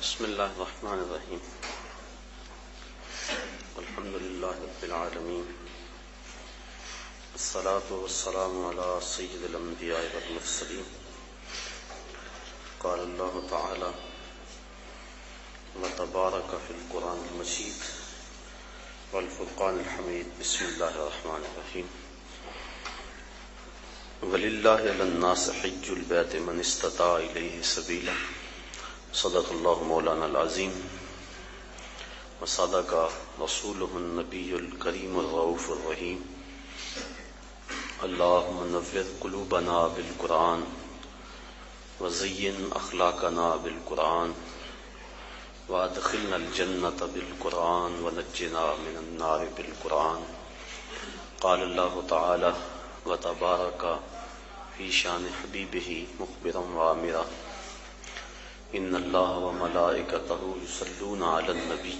بسم اللہ الرحمن الرحیم الحمد للہ رب العالمین الصلاة والسلام علی سید الانبیاء والمرسلین قال اللہ تعالی وتبارک فی القرآن المجید والفرقان الحمید بسم اللہ الرحمن الرحیم وللہ علی الناس حج البیت من استطاع الیہ سبیلا صدق اللہ مولانا العظیم وصدق رسولہ النبی الکریم الرؤوف الرحیم اللہم نور قلوبنا بالقرآن وزین اخلاقنا بالقرآن وادخلنا الجنۃ بالقرآن ونجنا من النار بالقرآن قال اللہ تعالی وتبارک فی شان حبیبہ مخبرا وآمرا ان اللہ وملائکتہ یصلون علی النبی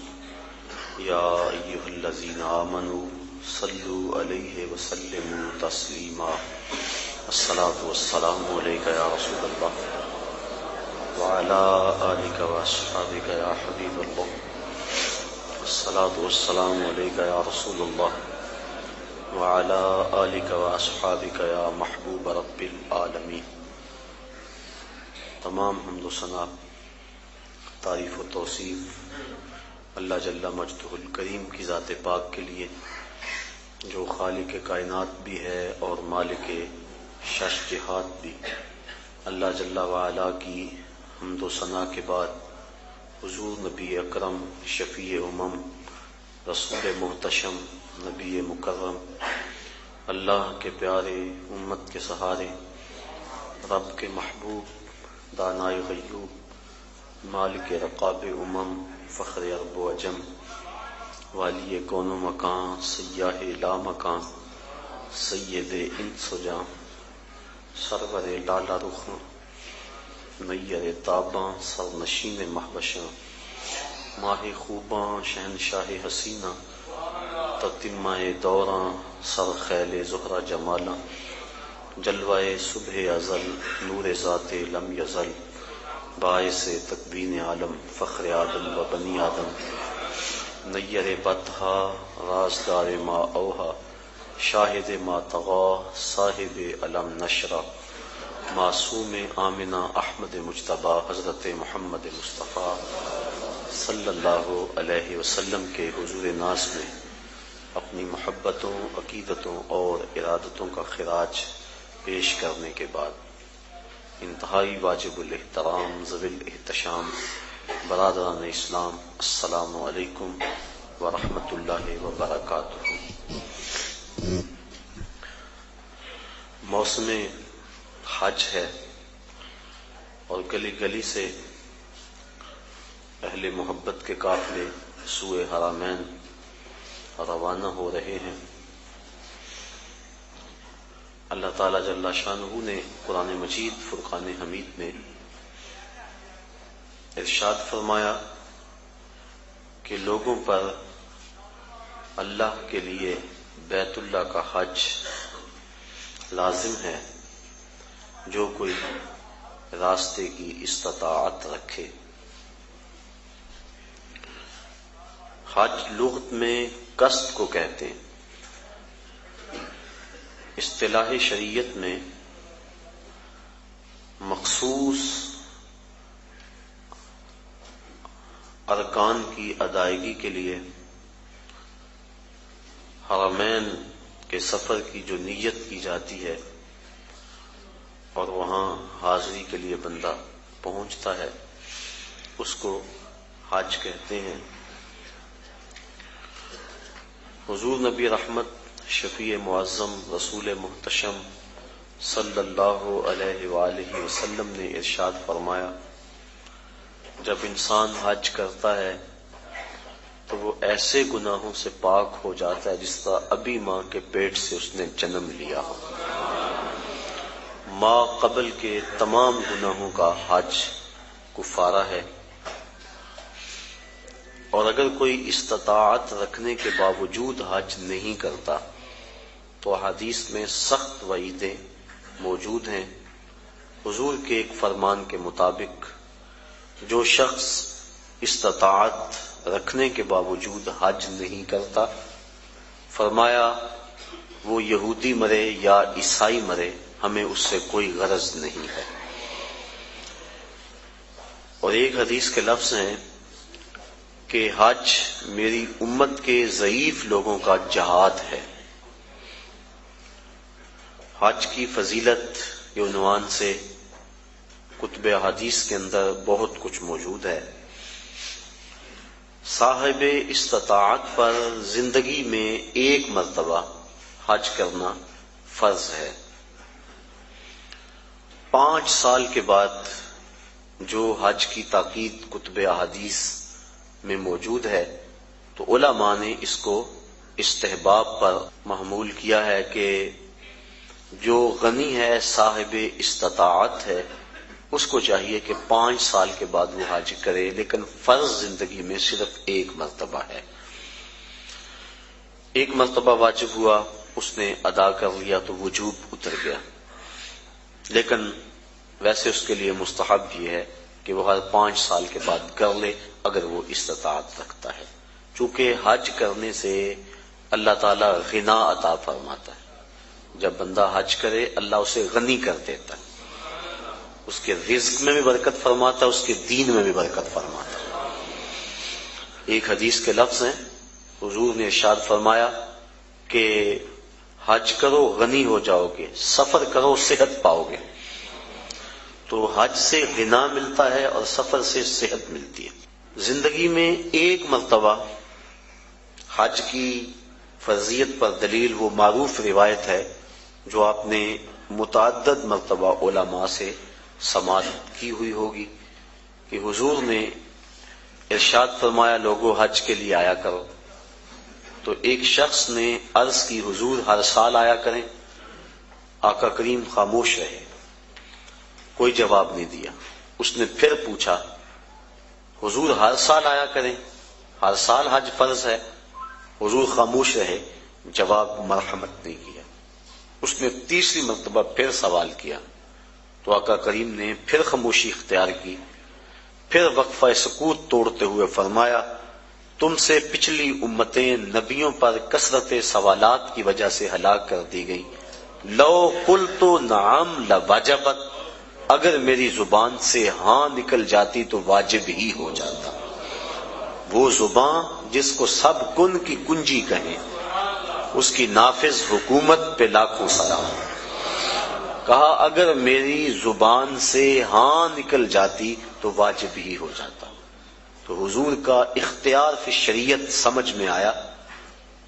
یا ایہا الذین آمنوا صلوا علیہ وسلموا تسلیما الصلاۃ والسلام علیک یا رسول اللہ وعلی آلک واصحابک یا حبیب اللہ الصلاۃ والسلام علیک یا رسول اللہ وعلی آلک واصحابک یا محبوب رب العالمین۔ تمام حمد و ثنا، تعریف و توصیف اللہ جل مجدہ الکریم کی ذات پاک کے لیے جو خالق کائنات بھی ہے اور مالک شش جہات بھی۔ اللہ جل وعلا کی حمد و ثنا کے بعد حضور نبی اکرم شفیع امم رسول محتشم نبی مکرم اللہ کے پیارے امت کے سہارے رب کے محبوب دانائے غیوب مالک رقاب امم فخر عرب و عجم والی کون و مکان سیاہ لا مکان سید انس و جاں سرور لالا رخاں نیر تاباں سرنشین محبشاں ماہ خوباں شہنشاہ حسینہ تتمہ دوراں سر خیل زہرہ جمالاں جلوائے صبح ازل نور ذات لم یزل باعث تکوین عالم فخر آدم و بنی آدم نیر بطحا رازدار ما اوہا شاہد ما طغا صاحب علم نشرہ معصوم آمنہ احمد مجتبیٰ حضرت محمد مصطفیٰ صلی اللہ علیہ وسلم کے حضور ناز میں اپنی محبتوں عقیدتوں اور ارادتوں کا خراج پیش کرنے کے بعد انتہائی واجب الاحترام ذوی الاحتشام برادران اسلام السلام علیکم ورحمۃ اللہ وبرکاتہ۔ موسم حج ہے اور گلی گلی سے اہل محبت کے قافلے سوئے حرمین روانہ ہو رہے ہیں۔ اللہ تعالیٰ جل شانہ نے قرآن مجید فرقان حمید میں ارشاد فرمایا کہ لوگوں پر اللہ کے لیے بیت اللہ کا حج لازم ہے جو کوئی راستے کی استطاعت رکھے۔ حج لغت میں قصد کو کہتے ہیں، اصطلاح شریعت میں مخصوص ارکان کی ادائیگی کے لیے حرمین کے سفر کی جو نیت کی جاتی ہے اور وہاں حاضری کے لیے بندہ پہنچتا ہے اس کو حج کہتے ہیں۔ حضور نبی رحمت شفیع معظم رسول محتشم صلی اللہ علیہ وآلہ وسلم نے ارشاد فرمایا جب انسان حج کرتا ہے تو وہ ایسے گناہوں سے پاک ہو جاتا ہے جس طرح ابھی ماں کے پیٹ سے اس نے جنم لیا ہو۔ ماں قبل کے تمام گناہوں کا حج کفارہ ہے، اور اگر کوئی استطاعت رکھنے کے باوجود حج نہیں کرتا تو حدیث میں سخت وعیدیں موجود ہیں۔ حضور کے ایک فرمان کے مطابق جو شخص استطاعت رکھنے کے باوجود حج نہیں کرتا، فرمایا وہ یہودی مرے یا عیسائی مرے، ہمیں اس سے کوئی غرض نہیں ہے۔ اور ایک حدیث کے لفظ ہیں کہ حج میری امت کے ضعیف لوگوں کا جہاد ہے۔ حج کی فضیلت کے عنوان سے کتب حدیث کے اندر بہت کچھ موجود ہے۔ صاحب استطاعت پر زندگی میں ایک مرتبہ حج کرنا فرض ہے۔ 5 سال کے بعد جو حج کی تاکید کتب احادیث میں موجود ہے، تو علماء نے اس کو استحباب پر محمول کیا ہے کہ جو غنی ہے، صاحب استطاعت ہے، اس کو چاہیے کہ 5 سال کے بعد وہ حج کرے، لیکن فرض زندگی میں صرف ایک مرتبہ ہے۔ ایک مرتبہ واجب ہوا، اس نے ادا کر لیا تو وجوب اتر گیا، لیکن ویسے اس کے لیے مستحب یہ ہے کہ وہ ہر 5 سال کے بعد کر لے اگر وہ استطاعت رکھتا ہے، چونکہ حج کرنے سے اللہ تعالیٰ غنا عطا فرماتا ہے۔ جب بندہ حج کرے اللہ اسے غنی کر دیتا ہے، اس کے رزق میں بھی برکت فرماتا ہے، اس کے دین میں بھی برکت فرماتا ہے۔ ایک حدیث کے لفظ ہیں، حضور نے ارشاد فرمایا کہ حج کرو غنی ہو جاؤ گے، سفر کرو صحت پاؤ گے۔ تو حج سے غنا ملتا ہے اور سفر سے صحت ملتی ہے۔ زندگی میں ایک مرتبہ حج کی فرضیت پر دلیل وہ معروف روایت ہے جو آپ نے متعدد مرتبہ علماء سے سماعت کی ہوئی ہوگی کہ حضور نے ارشاد فرمایا لوگوں حج کے لیے آیا کرو۔ تو ایک شخص نے عرض کی حضور ہر سال آیا کریں؟ آقا کریم خاموش رہے، کوئی جواب نہیں دیا۔ اس نے پھر پوچھا حضور ہر سال آیا کریں، ہر سال حج فرض ہے؟ حضور خاموش رہے، جواب مرحمت نہیں کیا۔ اس نے تیسری مرتبہ پھر سوال کیا تو آقا کریم نے پھر خاموشی اختیار کی، پھر وقفہ سکوت توڑتے ہوئے فرمایا تم سے پچھلی امتیں نبیوں پر کثرت سوالات کی وجہ سے ہلاک کر دی گئی، لو قلت نعم لوجبت، اگر میری زبان سے ہاں نکل جاتی تو واجب ہی ہو جاتا۔ وہ زبان جس کو سب کن کی کنجی کہیں، اس کی نافذ حکومت پہ لاکھوں سلام۔ کہا اگر میری زبان سے ہاں نکل جاتی تو واجب ہی ہو جاتا۔ تو حضور کا اختیار فی شریعت سمجھ میں آیا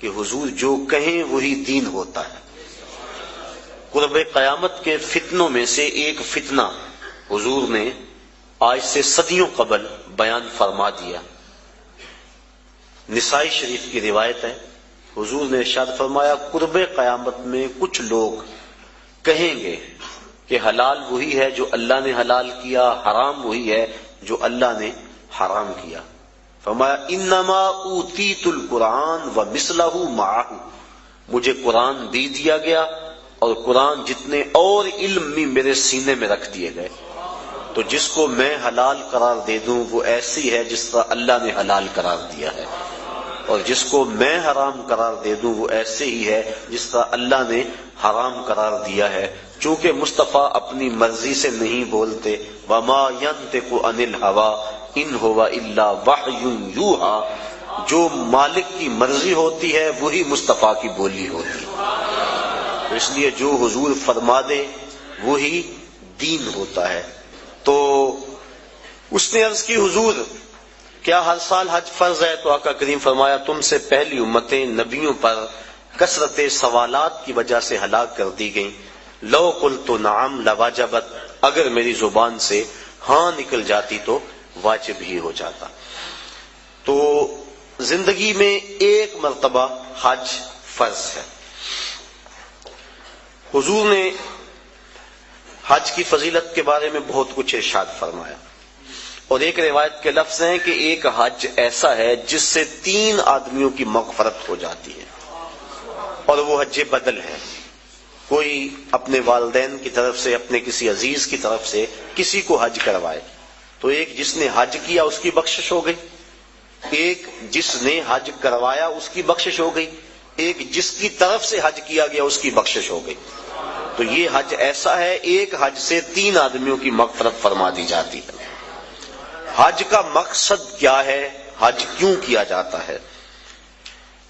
کہ حضور جو کہیں وہی دین ہوتا ہے۔ قرب قیامت کے فتنوں میں سے ایک فتنہ حضور نے آج سے صدیوں قبل بیان فرما دیا۔ نسائی شریف کی روایت ہے، حضور نے ارشاد فرمایا قرب قیامت میں کچھ لوگ کہیں گے کہ حلال وہی ہے جو اللہ نے حلال کیا، حرام وہی ہے جو اللہ نے حرام کیا۔ فرمایا انما اوتیت القرآن ومثلہ معہ، مجھے قرآن بھی دیا گیا اور قرآن جتنے اور علم بھی میرے سینے میں رکھ دیے گئے۔ تو جس کو میں حلال قرار دے دوں وہ ایسی ہے جس طرح اللہ نے حلال قرار دیا ہے، اور جس کو میں حرام قرار دے دوں وہ ایسے ہی ہے جس طرح اللہ نے حرام قرار دیا ہے۔ چونکہ مصطفیٰ اپنی مرضی سے نہیں بولتے، وما ينطق عن الهوى ان هو الا وحی یوحی، جو مالک کی مرضی ہوتی ہے وہی مصطفیٰ کی بولی ہوتی ہے۔ تو اس لیے جو حضور فرما دے وہی دین ہوتا ہے۔ تو اس نے عرض کی حضور کیا ہر سال حج فرض ہے؟ تو آقا کریم فرمایا تم سے پہلی امتیں نبیوں پر کثرت سوالات کی وجہ سے ہلاک کر دی گئیں، لو قلت نعم لواجبت، اگر میری زبان سے ہاں نکل جاتی تو واجب ہی ہو جاتا۔ تو زندگی میں ایک مرتبہ حج فرض ہے۔ حضور نے حج کی فضیلت کے بارے میں بہت کچھ ارشاد فرمایا، اور ایک روایت کے لفظ ہیں کہ ایک حج ایسا ہے جس سے 3 آدمیوں کی مغفرت ہو جاتی ہے، اور وہ حج بدل ہے۔ کوئی اپنے والدین کی طرف سے، اپنے کسی عزیز کی طرف سے کسی کو حج کروائے، تو ایک جس نے حج کیا اس کی بخشش ہو گئی، ایک جس نے حج کروایا اس کی بخشش ہو گئی، ایک جس کی طرف سے حج کیا گیا اس کی بخشش ہو گئی۔ تو یہ حج ایسا ہے، ایک حج سے 3 آدمیوں کی مغفرت فرما دی جاتی ہے۔ حج کا مقصد کیا ہے، حج کیوں کیا جاتا ہے،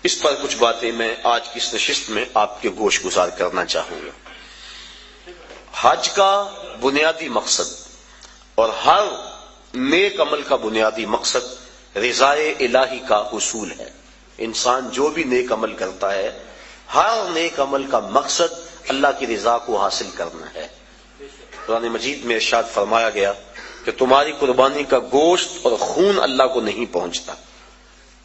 اس پر کچھ باتیں میں آج کی اس نشست میں آپ کے گوش گزار کرنا چاہوں گا۔ حج کا بنیادی مقصد اور ہر نیک عمل کا بنیادی مقصد رضائے الہی کا حصول ہے۔ انسان جو بھی نیک عمل کرتا ہے، ہر نیک عمل کا مقصد اللہ کی رضا کو حاصل کرنا ہے۔ قرآن مجید میں ارشاد فرمایا گیا کہ تمہاری قربانی کا گوشت اور خون اللہ کو نہیں پہنچتا،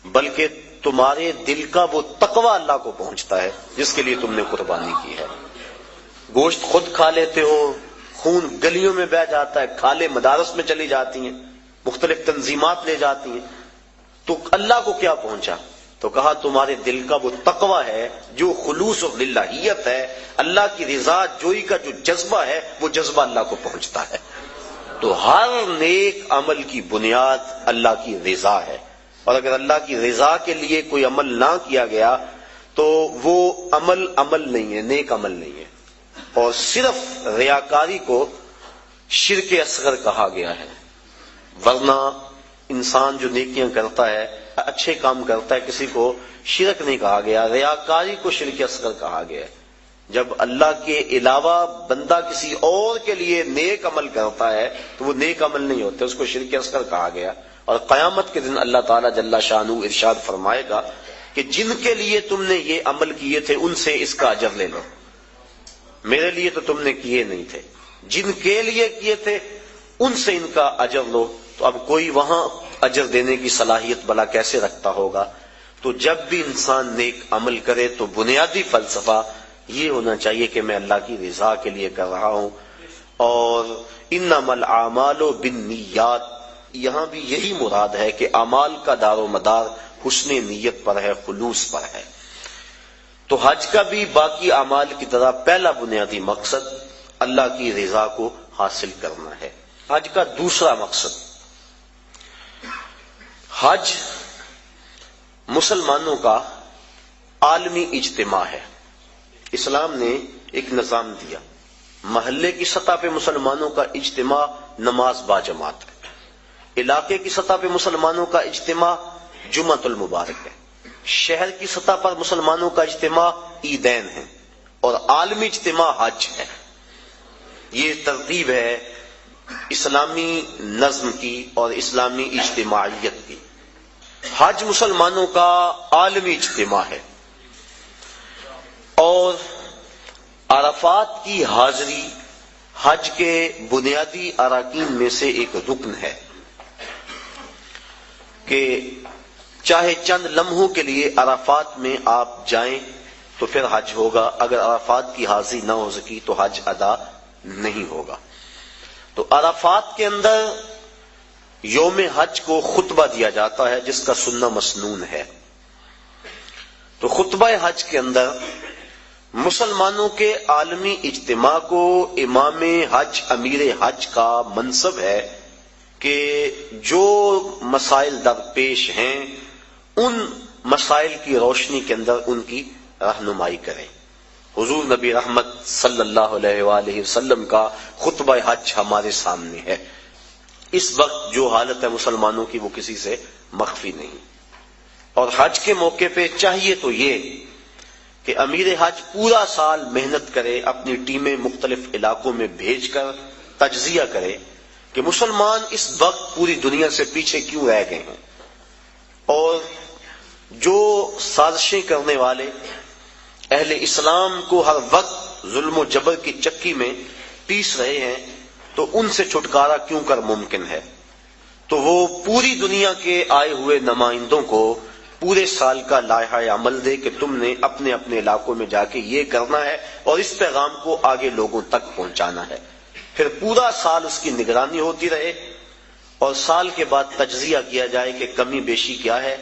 بلکہ تمہارے دل کا وہ تقوی اللہ کو پہنچتا ہے جس کے لیے تم نے قربانی کی ہے۔ گوشت خود کھا لیتے ہو، خون گلیوں میں بہہ جاتا ہے، کھالیں مدارس میں چلی جاتی ہیں، مختلف تنظیمات لے جاتی ہیں، تو اللہ کو کیا پہنچا؟ تو کہا تمہارے دل کا وہ تقوی ہے جو خلوص و للہیت ہے، اللہ کی رضا جوئی کا جو جذبہ ہے وہ جذبہ اللہ کو پہنچتا ہے۔ تو ہر نیک عمل کی بنیاد اللہ کی رضا ہے، اور اگر اللہ کی رضا کے لیے کوئی عمل نہ کیا گیا تو وہ عمل نہیں ہے، نیک عمل نہیں ہے۔ اور صرف ریاکاری کو شرک اصغر کہا گیا ہے، ورنہ انسان جو نیکیاں کرتا ہے، اچھے کام کرتا ہے، کسی کو شرک نہیں کہا گیا، ریاکاری کو شرک اصغر کہا گیا ہے۔ جب اللہ کے علاوہ بندہ کسی اور کے لیے نیک عمل کرتا ہے تو وہ نیک عمل نہیں ہوتے، اس کو شرک اصغر کہا گیا۔ اور قیامت کے دن اللہ تعالیٰ جل شانہ ارشاد فرمائے گا کہ جن کے لیے تم نے یہ عمل کیے تھے ان سے اس کا اجر لے لو، میرے لیے تو تم نے کیے نہیں تھے، جن کے لیے کیے تھے ان سے ان کا اجر لو۔ تو اب کوئی وہاں اجر دینے کی صلاحیت بلا کیسے رکھتا ہوگا؟ تو جب بھی انسان نیک عمل کرے تو بنیادی فلسفہ یہ ہونا چاہیے کہ میں اللہ کی رضا کے لیے کر رہا ہوں۔ اور انما الاعمال بالنیات، یہاں بھی یہی مراد ہے کہ اعمال کا دار و مدار حسن نیت پر ہے، خلوص پر ہے۔ تو حج کا بھی باقی اعمال کی طرح پہلا بنیادی مقصد اللہ کی رضا کو حاصل کرنا ہے۔ حج کا دوسرا مقصد، حج مسلمانوں کا عالمی اجتماع ہے۔ اسلام نے ایک نظام دیا، محلے کی سطح پہ مسلمانوں کا اجتماع نماز باجماعت ہے، علاقے کی سطح پہ مسلمانوں کا اجتماع جمعۃ المبارک ہے، شہر کی سطح پر مسلمانوں کا اجتماع عیدین ہے، اور عالمی اجتماع حج ہے۔ یہ ترتیب ہے اسلامی نظم کی اور اسلامی اجتماعیت کی۔ حج مسلمانوں کا عالمی اجتماع ہے، اور عرفات کی حاضری حج کے بنیادی اراکین میں سے ایک رکن ہے کہ چاہے چند لمحوں کے لیے عرفات میں آپ جائیں تو پھر حج ہوگا، اگر عرفات کی حاضری نہ ہو سکی تو حج ادا نہیں ہوگا۔ تو عرفات کے اندر یوم حج کو خطبہ دیا جاتا ہے جس کا سننا مسنون ہے۔ تو خطبہ حج کے اندر مسلمانوں کے عالمی اجتماع کو امام حج، امیر حج کا منصب ہے کہ جو مسائل درپیش ہیں ان مسائل کی روشنی کے اندر ان کی رہنمائی کریں۔ حضور نبی رحمت صلی اللہ علیہ وآلہ وسلم کا خطبہ حج ہمارے سامنے ہے۔ اس وقت جو حالت ہے مسلمانوں کی وہ کسی سے مخفی نہیں، اور حج کے موقع پہ چاہیے تو یہ کہ امیر حج پورا سال محنت کرے، اپنی ٹیمیں مختلف علاقوں میں بھیج کر تجزیہ کرے کہ مسلمان اس وقت پوری دنیا سے پیچھے کیوں رہ گئے ہیں، اور جو سازشیں کرنے والے اہل اسلام کو ہر وقت ظلم و جبر کی چکی میں پیس رہے ہیں تو ان سے چھٹکارا کیوں کر ممکن ہے۔ تو وہ پوری دنیا کے آئے ہوئے نمائندوں کو پورے سال کا لائحہ عمل دے کہ تم نے اپنے اپنے علاقوں میں جا کے یہ کرنا ہے اور اس پیغام کو آگے لوگوں تک پہنچانا ہے۔ پھر پورا سال اس کی نگرانی ہوتی رہے، اور سال کے بعد تجزیہ کیا جائے کہ کمی بیشی کیا ہے،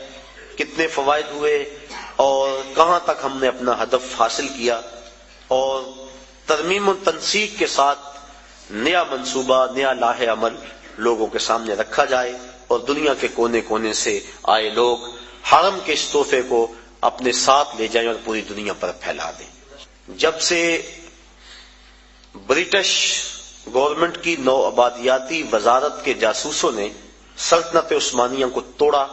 کتنے فوائد ہوئے، اور کہاں تک ہم نے اپنا ہدف حاصل کیا، اور ترمیم و تنسیق کے ساتھ نیا منصوبہ، نیا لائحہ عمل لوگوں کے سامنے رکھا جائے اور دنیا کے کونے کونے سے آئے لوگ حرم کے اس تحفے کو اپنے ساتھ لے جائیں اور پوری دنیا پر پھیلا دیں۔ جب سے برٹش گورنمنٹ کی نوآبادیاتی وزارت کے جاسوسوں نے سلطنت عثمانیہ کو توڑا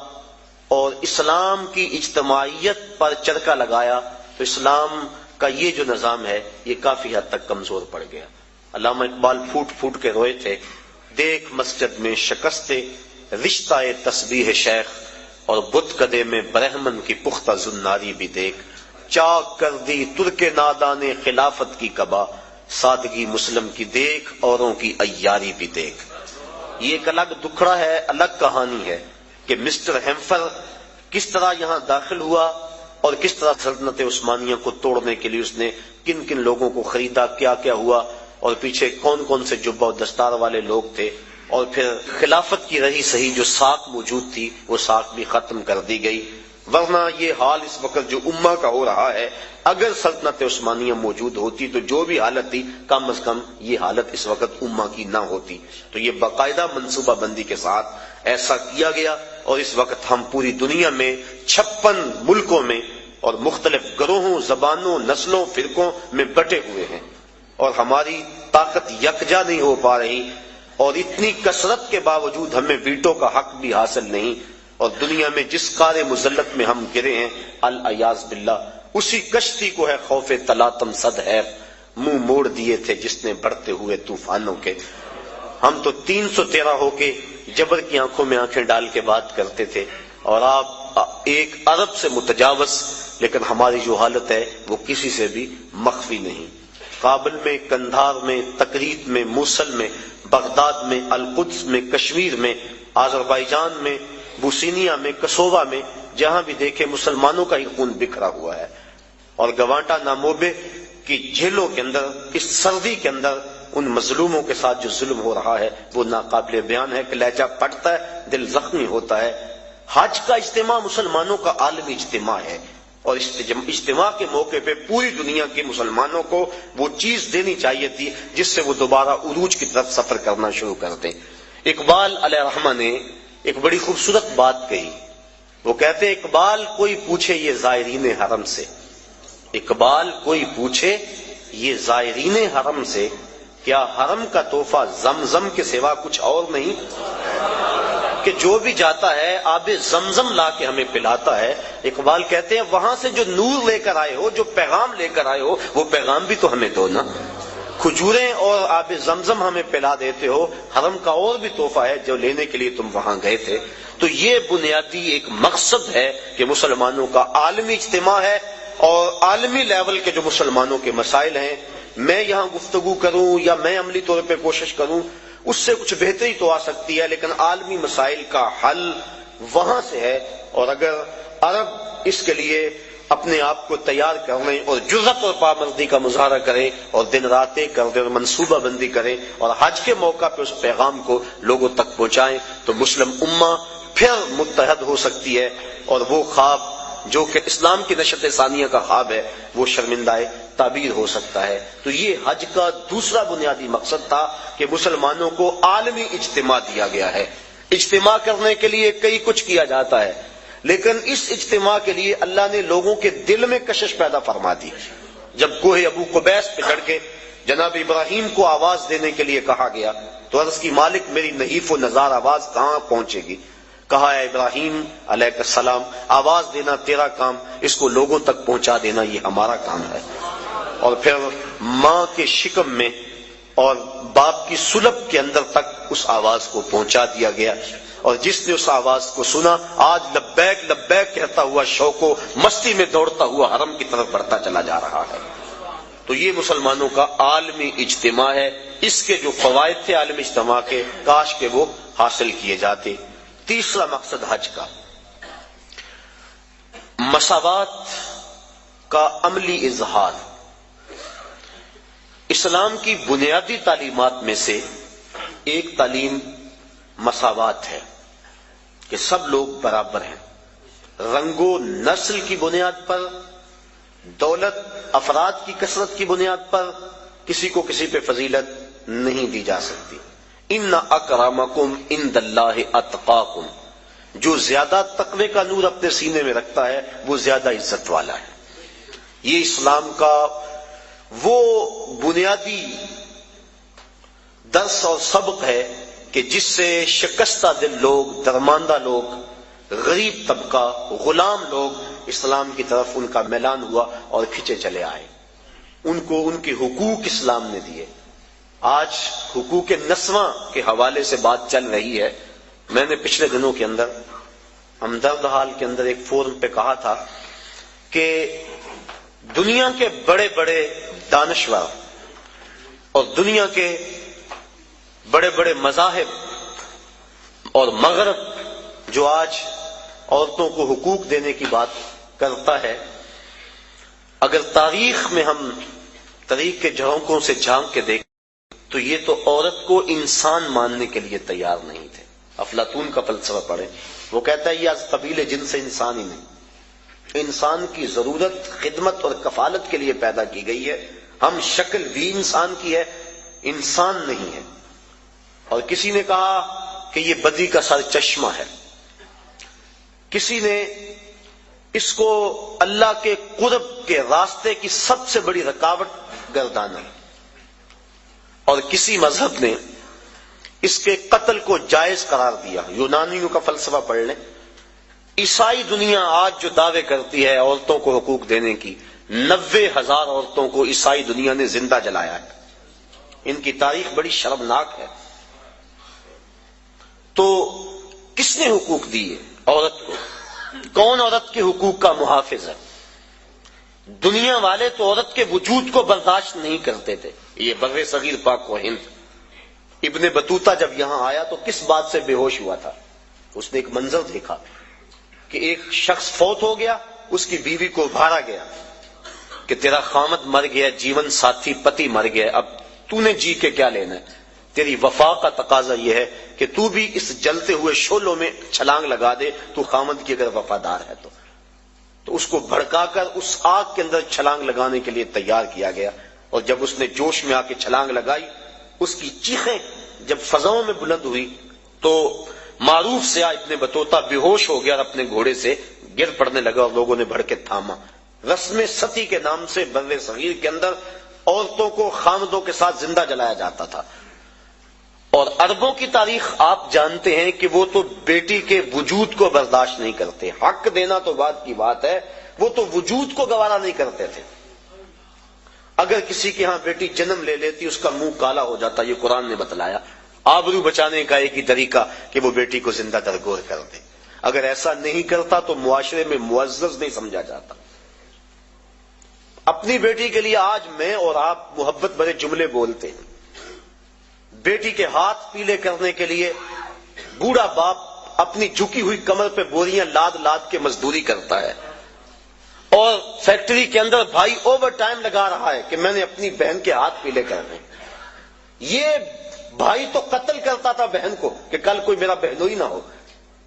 اور اسلام کی اجتماعیت پر چرکا لگایا تو اسلام کا یہ جو نظام ہے یہ کافی حد تک کمزور پڑ گیا۔ علامہ اقبال پھوٹ پھوٹ کے روئے تھے، دیکھ مسجد میں شکست رشتہ تسبیح شیخ اور بت کدے میں برہمن کی پختہ زناری بھی دیکھ، چاک کر دی ترک نادان خلافت کی قبا، سادگی مسلم کی دیکھ اوروں کی عیاری بھی دیکھ۔ یہ ایک الگ دکھڑا ہے، الگ کہانی ہے کہ مسٹر ہیمفر کس طرح یہاں داخل ہوا اور کس طرح سلطنت عثمانیہ کو توڑنے کے لیے اس نے کن کن لوگوں کو خریدا، کیا کیا ہوا اور پیچھے کون کون سے جبہ و دستار والے لوگ تھے، اور پھر خلافت کی رہی صحیح جو ساکھ موجود تھی وہ ساکھ بھی ختم کر دی گئی۔ ورنہ یہ حال اس وقت جو امہ کا ہو رہا ہے، اگر سلطنت عثمانیہ موجود ہوتی تو جو بھی حالت تھی کم از کم یہ حالت اس وقت امہ کی نہ ہوتی۔ تو یہ باقاعدہ منصوبہ بندی کے ساتھ ایسا کیا گیا اور اس وقت ہم پوری دنیا میں 56 ملکوں میں اور مختلف گروہوں، زبانوں، نسلوں، فرقوں میں بٹے ہوئے ہیں اور ہماری طاقت یکجا نہیں ہو پا رہی، اور اتنی کثرت کے باوجود ہمیں ویٹو کا حق بھی حاصل نہیں، اور دنیا میں جس کار مذلت میں ہم گرے ہیں العیاذ باللہ اسی کشتی کو ہے خوف تلاطم صد ہے منہ موڑ دیے تھے جس نے بڑھتے ہوئے طوفانوں کے۔ ہم تو 313 ہو کے جبر کی آنکھوں میں آنکھیں ڈال کے بات کرتے تھے، اور آپ 1 ارب سے متجاوز، لیکن ہماری جو حالت ہے وہ کسی سے بھی مخفی نہیں۔ کابل میں، کندھار میں، تکریت میں، موصل میں، بغداد میں، القدس میں، کشمیر میں، آذربائیجان میں، بوسینیا میں، کسووا میں، جہاں بھی دیکھے مسلمانوں کا ہی خون بکھرا ہوا ہے، اور گوانٹا ناموبے کی جیلوں کے اندر اس سردی کے اندر ان مظلوموں کے ساتھ جو ظلم ہو رہا ہے وہ ناقابل بیان ہے کہ لہجہ پھٹتا ہے، دل زخمی ہوتا ہے۔ حج کا اجتماع مسلمانوں کا عالمی اجتماع ہے، اور اجتماع کے موقع پہ پوری دنیا کے مسلمانوں کو وہ چیز دینی چاہیے تھی جس سے وہ دوبارہ عروج کی طرف سفر کرنا شروع کر دیں۔ اقبال علیہ رحمہ نے ایک بڑی خوبصورت بات کہی، وہ کہتے ہیں اقبال کوئی پوچھے یہ زائرین حرم سے، اقبال کوئی پوچھے یہ زائرین حرم سے، کیا حرم کا تحفہ زمزم کے سوا کچھ اور نہیں؟ کہ جو بھی جاتا ہے آب زمزم لا کے ہمیں پلاتا ہے۔ اقبال کہتے ہیں وہاں سے جو نور لے کر آئے ہو، جو پیغام لے کر آئے ہو، وہ پیغام بھی تو ہمیں دو نا۔ کھجوریں اور آب زمزم ہمیں پلا دیتے ہو، حرم کا اور بھی تحفہ ہے جو لینے کے لیے تم وہاں گئے تھے۔ تو یہ بنیادی ایک مقصد ہے کہ مسلمانوں کا عالمی اجتماع ہے، اور عالمی لیول کے جو مسلمانوں کے مسائل ہیں، میں یہاں گفتگو کروں یا میں عملی طور پہ کوشش کروں اس سے کچھ بہتری تو آ سکتی ہے، لیکن عالمی مسائل کا حل وہاں سے ہے، اور اگر عرب اس کے لیے اپنے آپ کو تیار کریں اور جرأت اور پابندی کا مظاہرہ کریں اور دن رات ایک کر دیں اور منصوبہ بندی کریں اور حج کے موقع پہ اس پیغام کو لوگوں تک پہنچائیں تو مسلم امہ پھر متحد ہو سکتی ہے، اور وہ خواب جو کہ اسلام کی نشت ثانیہ کا خواب ہے وہ شرمندہ تعبیر ہو سکتا ہے۔ تو یہ حج کا دوسرا بنیادی مقصد تھا کہ مسلمانوں کو عالمی اجتماع دیا گیا ہے۔ اجتماع کرنے کے لیے کئی کچھ کیا جاتا ہے، لیکن اس اجتماع کے لیے اللہ نے لوگوں کے دل میں کشش پیدا فرما دی۔ جب کوہ ابو قبیس پہ چڑھ کے جناب ابراہیم کو آواز دینے کے لیے کہا گیا تو عرض کی مالک میری نحیف و نزار آواز کہاں پہنچے گی؟ کہا ہے ابراہیم علیہ السلام آواز دینا تیرا کام، اس کو لوگوں تک پہنچا دینا یہ ہمارا کام ہے۔ اور پھر ماں کے شکم میں اور باپ کی سلب کے اندر تک اس آواز کو پہنچا دیا گیا، اور جس نے اس آواز کو سنا آج لبیک لبیک کہتا ہوا شوق و مستی میں دوڑتا ہوا حرم کی طرف بڑھتا چلا جا رہا ہے۔ تو یہ مسلمانوں کا عالمی اجتماع ہے، اس کے جو فوائد تھے عالمی اجتماع کے کاش کہ وہ حاصل کیے جاتے۔ تیسرا مقصد حج کا مساوات کا عملی اظہار۔ اسلام کی بنیادی تعلیمات میں سے ایک تعلیم مساوات ہے کہ سب لوگ برابر ہیں، رنگ و نسل کی بنیاد پر، دولت افراد کی کثرت کی بنیاد پر کسی کو کسی پہ فضیلت نہیں دی جا سکتی۔ ان اکرمکم عند اللہ اتقاکم، جو زیادہ تقوی کا نور اپنے سینے میں رکھتا ہے وہ زیادہ عزت والا ہے۔ یہ اسلام کا وہ بنیادی درس اور سبق ہے کہ جس سے شکستہ دل لوگ، درماندہ لوگ، غریب طبقہ، غلام لوگ اسلام کی طرف ان کا میلان ہوا اور کھچے چلے آئے، ان کو ان کے حقوق اسلام نے دیے۔ آج حقوق نسواں کے حوالے سے بات چل رہی ہے۔ میں نے پچھلے دنوں کے اندر ہمدرد حال کے اندر ایک فورم پہ کہا تھا کہ دنیا کے بڑے بڑے دانشور اور دنیا کے بڑے بڑے مذاہب اور مغرب جو آج عورتوں کو حقوق دینے کی بات کرتا ہے، اگر تاریخ میں ہم تاریخ کے جھونکوں سے جھانک کے دیکھیں تو یہ تو عورت کو انسان ماننے کے لیے تیار نہیں تھے۔ افلاطون کا فلسفہ پڑھیں، وہ کہتا ہے یہ از قبیل جن سے انسان ہی نہیں، انسان کی ضرورت خدمت اور کفالت کے لیے پیدا کی گئی ہے، ہم شکل بھی انسان کی ہے، انسان نہیں ہے۔ اور کسی نے کہا کہ یہ بدی کا سر چشمہ ہے، کسی نے اس کو اللہ کے قرب کے راستے کی سب سے بڑی رکاوٹ گردانا، اور کسی مذہب نے اس کے قتل کو جائز قرار دیا۔ یونانیوں کا فلسفہ پڑھ لیں۔ عیسائی دنیا آج جو دعوے کرتی ہے عورتوں کو حقوق دینے کی، 90,000 عورتوں کو عیسائی دنیا نے زندہ جلایا ہے۔ ان کی تاریخ بڑی شرمناک ہے۔ تو کس نے حقوق دیے عورت کو؟ کون عورت کے حقوق کا محافظ ہے؟ دنیا والے تو عورت کے وجود کو برداشت نہیں کرتے تھے۔ یہ بر صغیر پاک و ہند، ابن بطوطہ جب یہاں آیا تو کس بات سے بے ہوش ہوا تھا؟ اس نے ایک منظر دیکھا کہ ایک شخص فوت ہو گیا، اس کی بیوی کو ابھارا گیا کہ تیرا خامد مر گیا، جیون ساتھی پتی مر گیا، اب تو نے جی کے کیا لینا ہے؟ تیری وفا کا تقاضا یہ ہے کہ تو بھی اس جلتے ہوئے شعلوں میں چھلانگ لگا دے، تو خامد کی اگر وفادار ہے تو اس کو بھڑکا کر اس آگ کے اندر چھلانگ لگانے کے لیے تیار کیا گیا، اور جب اس نے جوش میں آ کے چھلانگ لگائی، اس کی چیخیں جب فضاؤں میں بلند ہوئی تو معروف سیاح ابن بطوطہ بے ہوش ہو گیا اور اپنے گھوڑے سے گر پڑنے لگا، اور لوگوں نے بڑھ کے تھاما۔ رسم ستی کے نام سے بر صغیر کے اندر عورتوں کو خامدوں کے ساتھ زندہ جلایا جاتا تھا۔ اور عربوں کی تاریخ آپ جانتے ہیں کہ وہ تو بیٹی کے وجود کو برداشت نہیں کرتے، حق دینا تو بات کی بات ہے، وہ تو وجود کو گوارا نہیں کرتے تھے۔ اگر کسی کے ہاں بیٹی جنم لے لیتی اس کا منہ کالا ہو جاتا، یہ قرآن نے بتلایا۔ آبرو بچانے کا ایک ہی طریقہ کہ وہ بیٹی کو زندہ درگور کر دے، اگر ایسا نہیں کرتا تو معاشرے میں معزز نہیں سمجھا جاتا۔ اپنی بیٹی کے لیے آج میں اور آپ محبت بھرے جملے بولتے ہیں، بیٹی کے ہاتھ پیلے کرنے کے لیے بوڑھا باپ اپنی جھکی ہوئی کمر پہ بوریاں لاد لاد کے مزدوری کرتا ہے، اور فیکٹری کے اندر بھائی اوور ٹائم لگا رہا ہے کہ میں نے اپنی بہن کے ہاتھ پیلے کرنے۔ یہ بھائی تو قتل کرتا تھا بہن کو کہ کل کوئی میرا بہنوئی نہ ہو،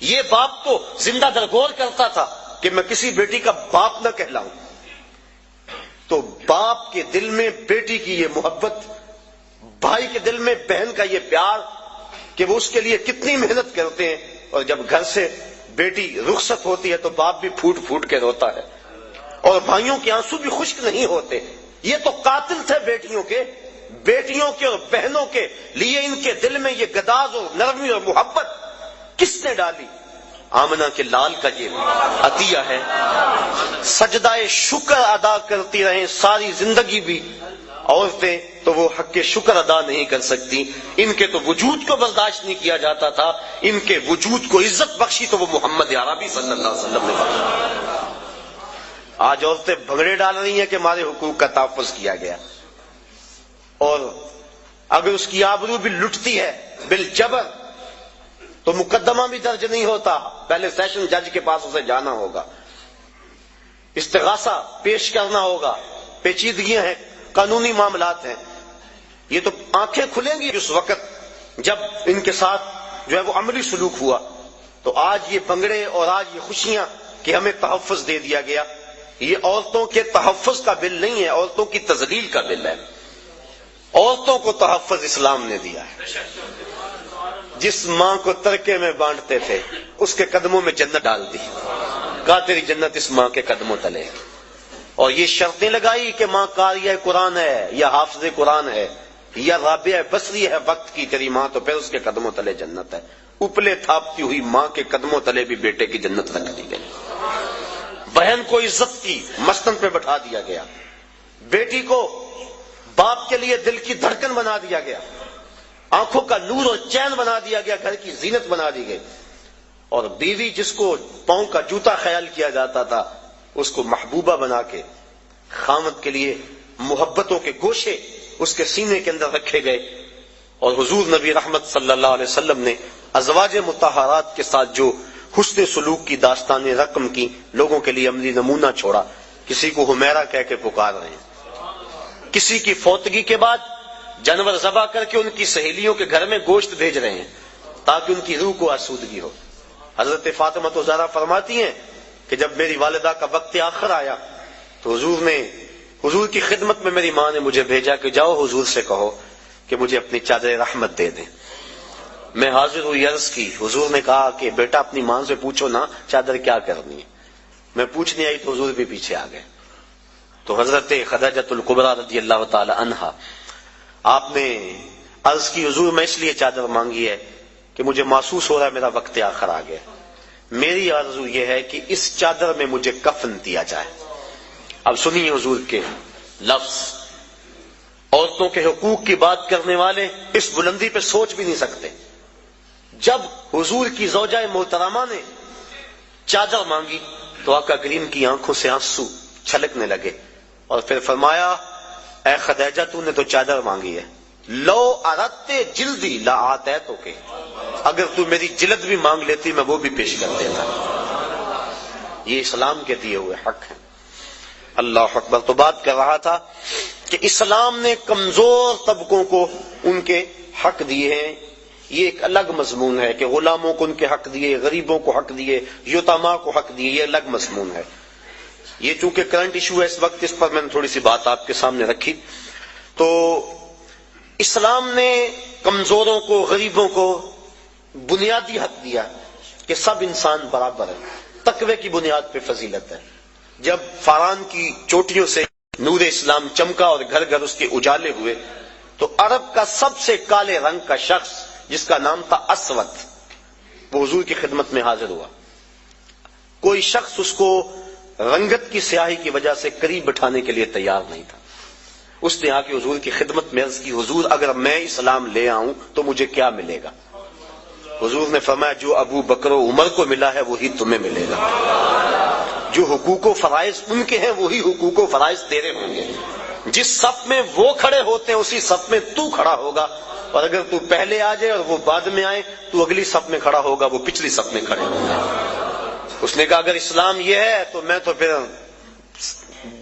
یہ باپ تو زندہ درگور کرتا تھا کہ میں کسی بیٹی کا باپ نہ کہلاؤں۔ تو باپ کے دل میں بیٹی کی یہ محبت، بھائی کے دل میں بہن کا یہ پیار کہ وہ اس کے لیے کتنی محنت کرتے ہیں، اور جب گھر سے بیٹی رخصت ہوتی ہے تو باپ بھی پھوٹ پھوٹ کے روتا ہے، اور بھائیوں کے آنسو بھی خشک نہیں ہوتے۔ یہ تو قاتل تھے بیٹیوں کے اور بہنوں کے لیے، ان کے دل میں یہ گداز اور نرمی اور محبت کس نے ڈالی؟ آمنہ کے لال کا یہ عطیہ ہے۔ سجدہ شکر ادا کرتی رہیں ساری زندگی بھی عورتیں تو وہ حق شکر ادا نہیں کر سکتی۔ ان کے تو وجود کو برداشت نہیں کیا جاتا تھا، ان کے وجود کو عزت بخشی تو وہ محمد عربی صلی اللہ علیہ وسلم نے بخشی۔ آج عورتیں بھگڑے ڈال رہی ہیں کہ ہمارے حقوق کا تحفظ کیا گیا، اور اگر اس کی آبرو بھی لٹتی ہے بالجبر تو مقدمہ بھی درج نہیں ہوتا، پہلے سیشن جج کے پاس اسے جانا ہوگا، استغاثہ پیش کرنا ہوگا، پیچیدگیاں ہیں، قانونی معاملات ہیں۔ یہ تو آنکھیں کھلیں گی اس وقت جب ان کے ساتھ جو ہے وہ عملی سلوک ہوا۔ تو آج یہ بنگڑے اور آج یہ خوشیاں کہ ہمیں تحفظ دے دیا گیا، یہ عورتوں کے تحفظ کا بل نہیں ہے، عورتوں کی تذلیل کا بل ہے۔ عورتوں کو تحفظ اسلام نے دیا ہے۔ جس ماں کو ترکے میں بانٹتے تھے اس کے قدموں میں جنت ڈال دی، کہا تیری جنت اس ماں کے قدموں تلے، اور یہ شرطیں لگائی کہ ماں قاریہ قرآن ہے یا حافظ قرآن ہے یا رابعہ بصری ہے وقت کی تیری ماں، تو پھر اس کے قدموں تلے جنت ہے۔ اپلے تھاپتی ہوئی ماں کے قدموں تلے بھی بیٹے کی جنت رکھ دی گئی۔ بہن کو عزت کی مستن پہ بٹھا دیا گیا، بیٹی کو باپ کے لیے دل کی دھڑکن بنا دیا گیا، آنکھوں کا نور اور چین بنا دیا گیا، گھر کی زینت بنا دی گئی، اور بیوی جس کو پاؤں کا جوتا خیال کیا جاتا تھا اس کو محبوبہ بنا کے خامد کے لیے محبتوں کے گوشے اس کے سینے کے اندر رکھے گئے۔ اور حضور نبی رحمت صلی اللہ علیہ وسلم نے ازواج مطہرات کے ساتھ جو حسن سلوک کی داستانیں رقم کی، لوگوں کے لیے عملی نمونہ چھوڑا۔ کسی کو حمیرہ کہہ کے پکار رہے ہیں، کسی کی فوتگی کے بعد جانور ذبح کر کے ان کی سہیلیوں کے گھر میں گوشت بھیج رہے ہیں تاکہ ان کی روح کو آسودگی ہو۔ حضرت فاطمہ تو زہرا فرماتی ہیں کہ جب میری والدہ کا وقت آخر آیا تو حضور کی خدمت میں میری ماں نے مجھے بھیجا کہ جاؤ حضور سے کہو کہ مجھے اپنی چادر رحمت دے دیں۔ میں حاضر ہوئی، عرض کی، حضور نے کہا کہ بیٹا اپنی ماں سے پوچھو نا چادر کیا کرنی ہے۔ میں پوچھنے آئی تو حضور بھی پیچھے آ گئے۔ تو حضرت خدیجہ الکبریٰ رضی اللہ تعالی عنہا آپ نے عرض کی، حضور میں اس لیے چادر مانگی ہے کہ مجھے محسوس ہو رہا ہے میرا وقت آخر آ گیا، میری آرزو یہ ہے کہ اس چادر میں مجھے کفن دیا جائے۔ اب سنیے حضور کے لفظ، عورتوں کے حقوق کی بات کرنے والے اس بلندی پہ سوچ بھی نہیں سکتے۔ جب حضور کی زوجہ محترمہ نے چادر مانگی تو آقا کریم کی آنکھوں سے آنسو چھلکنے لگے، اور پھر فرمایا، اے خدیجہ تو نے تو چادر مانگی ہے، لو اردت جلدی لا آتیتک، اگر تو میری جلد بھی مانگ لیتی میں وہ بھی پیش کر دیتا۔ یہ اسلام کے دیے ہوئے حق ہیں۔ اللہ اکبر۔ تو بات کر رہا تھا کہ اسلام نے کمزور طبقوں کو ان کے حق دیے ہیں، یہ ایک الگ مضمون ہے کہ غلاموں کو ان کے حق دیے، غریبوں کو حق دیے، یتیماں کو حق دیے، یہ الگ مضمون ہے۔ یہ چونکہ کرنٹ ایشو ہے اس وقت، اس پر میں نے تھوڑی سی بات آپ کے سامنے رکھی۔ تو اسلام نے کمزوروں کو، غریبوں کو بنیادی حق دیا کہ سب انسان برابر ہیں، تقوی کی بنیاد پہ فضیلت ہے۔ جب فاران کی چوٹیوں سے نور اسلام چمکا اور گھر گھر اس کے اجالے ہوئے تو عرب کا سب سے کالے رنگ کا شخص جس کا نام تھا اسود، وہ حضور کی خدمت میں حاضر ہوا۔ کوئی شخص اس کو رنگت کی سیاہی کی وجہ سے قریب بٹھانے کے لیے تیار نہیں تھا۔ اس نے آ کے حضور کی خدمت میں عرض کی، حضور اگر میں اسلام لے آؤں تو مجھے کیا ملے گا؟ حضور نے فرمایا، جو ابو بکر و عمر کو ملا ہے وہی تمہیں ملے گا، جو حقوق و فرائض ان کے ہیں وہی حقوق و فرائض تیرے ہوں گے، جس صف میں وہ کھڑے ہوتے ہیں اسی صف میں تو کھڑا ہوگا، اور اگر تو پہلے آ جائے اور وہ بعد میں آئے تو اگلی صف میں کھڑا ہوگا، وہ پچھلی صف میں کھڑے ہوں گے۔ اس نے کہا اگر اسلام یہ ہے تو میں تو پھر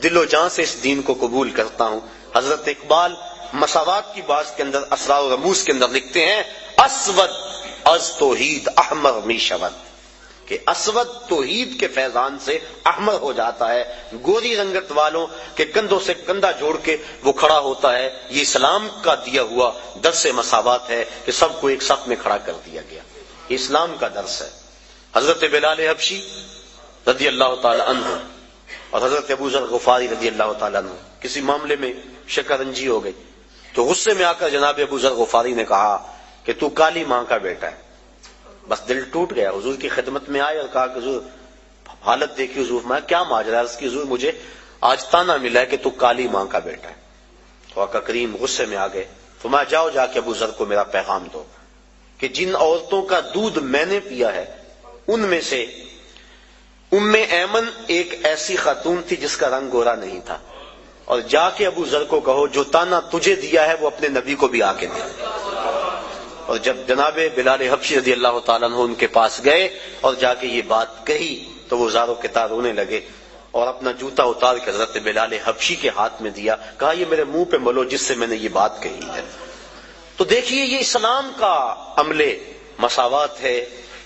دل و جان سے اس دین کو قبول کرتا ہوں۔ حضرت اقبال مساوات کی بات کے اندر اسرار و رموز کے اندر لکھتے ہیں، اسود از توحید احمر می شود، کہ اسود توحید کے فیضان سے احمر ہو جاتا ہے، گوری رنگت والوں کے کندھوں سے کندھا جوڑ کے وہ کھڑا ہوتا ہے۔ یہ اسلام کا دیا ہوا درس مساوات ہے کہ سب کو ایک صف میں کھڑا کر دیا گیا، یہ اسلام کا درس ہے۔ حضرت بلال حبشی رضی اللہ تعالی عنہ اور حضرت ابو ذر غفاری رضی اللہ تعالی عنہ کسی معاملے میں شکنجی ہو گئی تو غصے میں آ کر جناب ابو ذر غفاری نے کہا کہ تو کالی ماں کا بیٹا ہے۔ بس دل ٹوٹ گیا، حضور کی خدمت میں آئے اور کہا کہ حضور حالت دیکھی، حضور میں کیا ماجرا ہے؟ حضور مجھے آج تانا ملا ہے کہ تو کالی ماں کا بیٹا ہے۔ تو آقا کریم غصے میں آ گئے، تو میں جاؤ جا کے ابو ذر کو میرا پیغام دو کہ جن عورتوں کا دودھ میں نے پیا ہے ان میں سے ام ایمن ایک ایسی خاتون تھی جس کا رنگ گورا نہیں تھا، اور جا کے ابو ذر کو کہو جو تانا تجھے دیا ہے وہ اپنے نبی کو بھی آ کے دے۔ اور جب جناب بلال حبشی رضی اللہ تعالیٰ عنہ ان کے پاس گئے اور جا کے یہ بات کہی تو وہ زاروں کے تار رونے لگے اور اپنا جوتا اتار کے حضرت بلال حبشی کے ہاتھ میں دیا، کہا یہ میرے منہ پہ ملو جس سے میں نے یہ بات کہی ہے۔ تو دیکھیے یہ اسلام کا عمل مساوات ہے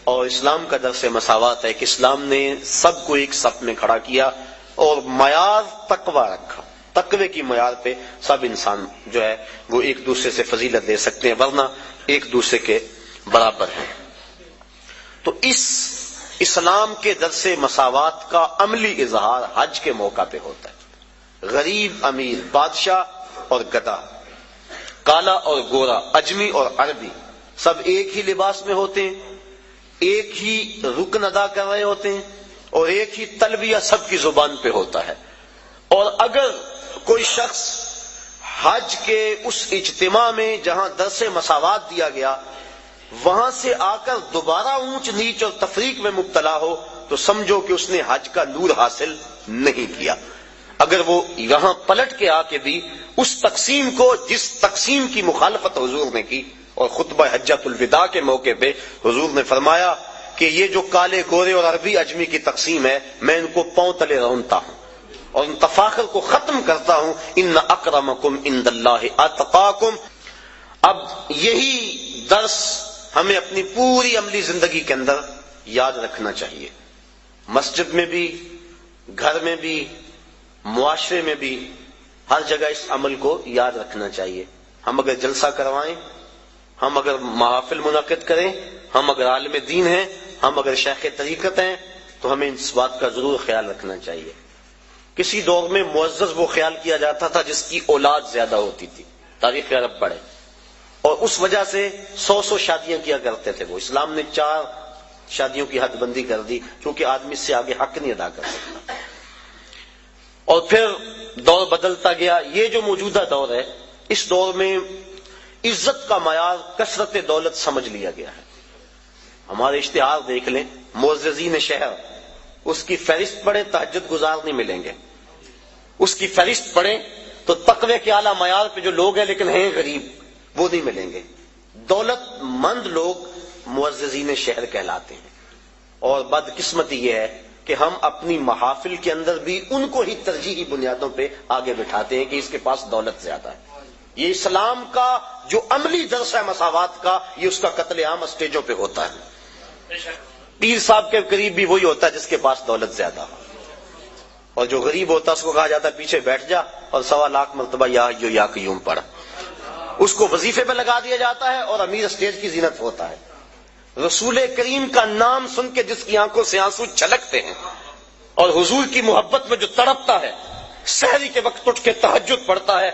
اور اسلام کا درس مساوات ہے کہ اسلام نے سب کو ایک صف میں کھڑا کیا اور معیار تقوی رکھا، تقوی کی معیار پہ سب انسان جو ہے وہ ایک دوسرے سے فضیلت دے سکتے ہیں، ورنہ ایک دوسرے کے برابر ہیں۔ تو اس اسلام کے درس مساوات کا عملی اظہار حج کے موقع پہ ہوتا ہے۔ غریب امیر، بادشاہ اور گدھا، کالا اور گورا، اجمی اور عربی، سب ایک ہی لباس میں ہوتے ہیں، ایک ہی رکن ادا کر رہے ہوتے ہیں، اور ایک ہی تلبیہ سب کی زبان پہ ہوتا ہے۔ اور اگر کوئی شخص حج کے اس اجتماع میں جہاں درس مساوات دیا گیا وہاں سے آ کر دوبارہ اونچ نیچ اور تفریق میں مبتلا ہو تو سمجھو کہ اس نے حج کا نور حاصل نہیں کیا۔ اگر وہ یہاں پلٹ کے آ کے بھی اس تقسیم کو، جس تقسیم کی مخالفت حضور نے کی، اور خطبہ حجۃ الوداع کے موقع پہ حضور نے فرمایا کہ یہ جو کالے گورے اور عربی اجمی کی تقسیم ہے میں ان کو پاؤں تلے رونتا ہوں اور ان تفاخر کو ختم کرتا ہوں۔ ان اکرمکم عند اللہ اتقاکم۔ اب یہی درس ہمیں اپنی پوری عملی زندگی کے اندر یاد رکھنا چاہیے، مسجد میں بھی، گھر میں بھی، معاشرے میں بھی، ہر جگہ اس عمل کو یاد رکھنا چاہیے۔ ہم اگر جلسہ کروائیں، ہم اگر محافل منعقد کریں، ہم اگر عالم دین ہیں، ہم اگر شیخ طریقت ہیں، تو ہمیں اس بات کا ضرور خیال رکھنا چاہیے۔ کسی دور میں معزز وہ خیال کیا جاتا تھا جس کی اولاد زیادہ ہوتی تھی، تاریخ عرب پڑھے، اور اس وجہ سے 100 شادیاں کیا کرتے تھے وہ۔ اسلام نے 4 شادیوں کی حد بندی کر دی کیونکہ آدمی سے آگے حق نہیں ادا کر سکتا۔ اور پھر دور بدلتا گیا۔ یہ جو موجودہ دور ہے، اس دور میں عزت کا معیار کثرت دولت سمجھ لیا گیا ہے۔ ہمارے اشتہار دیکھ لیں، معززین شہر، اس کی فہرست پڑھیں، تہجد گزار نہیں ملیں گے۔ اس کی فہرست پڑھیں تو تقوی کے اعلیٰ معیار پہ جو لوگ ہیں لیکن ہیں غریب، وہ نہیں ملیں گے۔ دولت مند لوگ معززین شہر کہلاتے ہیں۔ اور بدقسمتی یہ ہے کہ ہم اپنی محافل کے اندر بھی ان کو ہی ترجیحی بنیادوں پہ آگے بٹھاتے ہیں کہ اس کے پاس دولت زیادہ ہے۔ یہ اسلام کا جو عملی درس ہے مساوات کا، یہ اس کا قتل عام اسٹیجوں پہ ہوتا ہے۔ پیر صاحب کے قریب بھی وہی ہوتا ہے جس کے پاس دولت زیادہ ہو، اور جو غریب ہوتا ہے اس کو کہا جاتا ہے پیچھے بیٹھ جا اور 1.25 لاکھ مرتبہ یا حیّ یا قیوم پڑھ۔ اس کو وظیفے پہ لگا دیا جاتا ہے اور امیر اسٹیج کی زینت ہوتا ہے۔ رسول کریم کا نام سن کے جس کی آنکھوں سے آنسو چھلکتے ہیں اور حضور کی محبت میں جو تڑپتا ہے، سحری کے وقت اٹھ کے تہجد پڑھتا ہے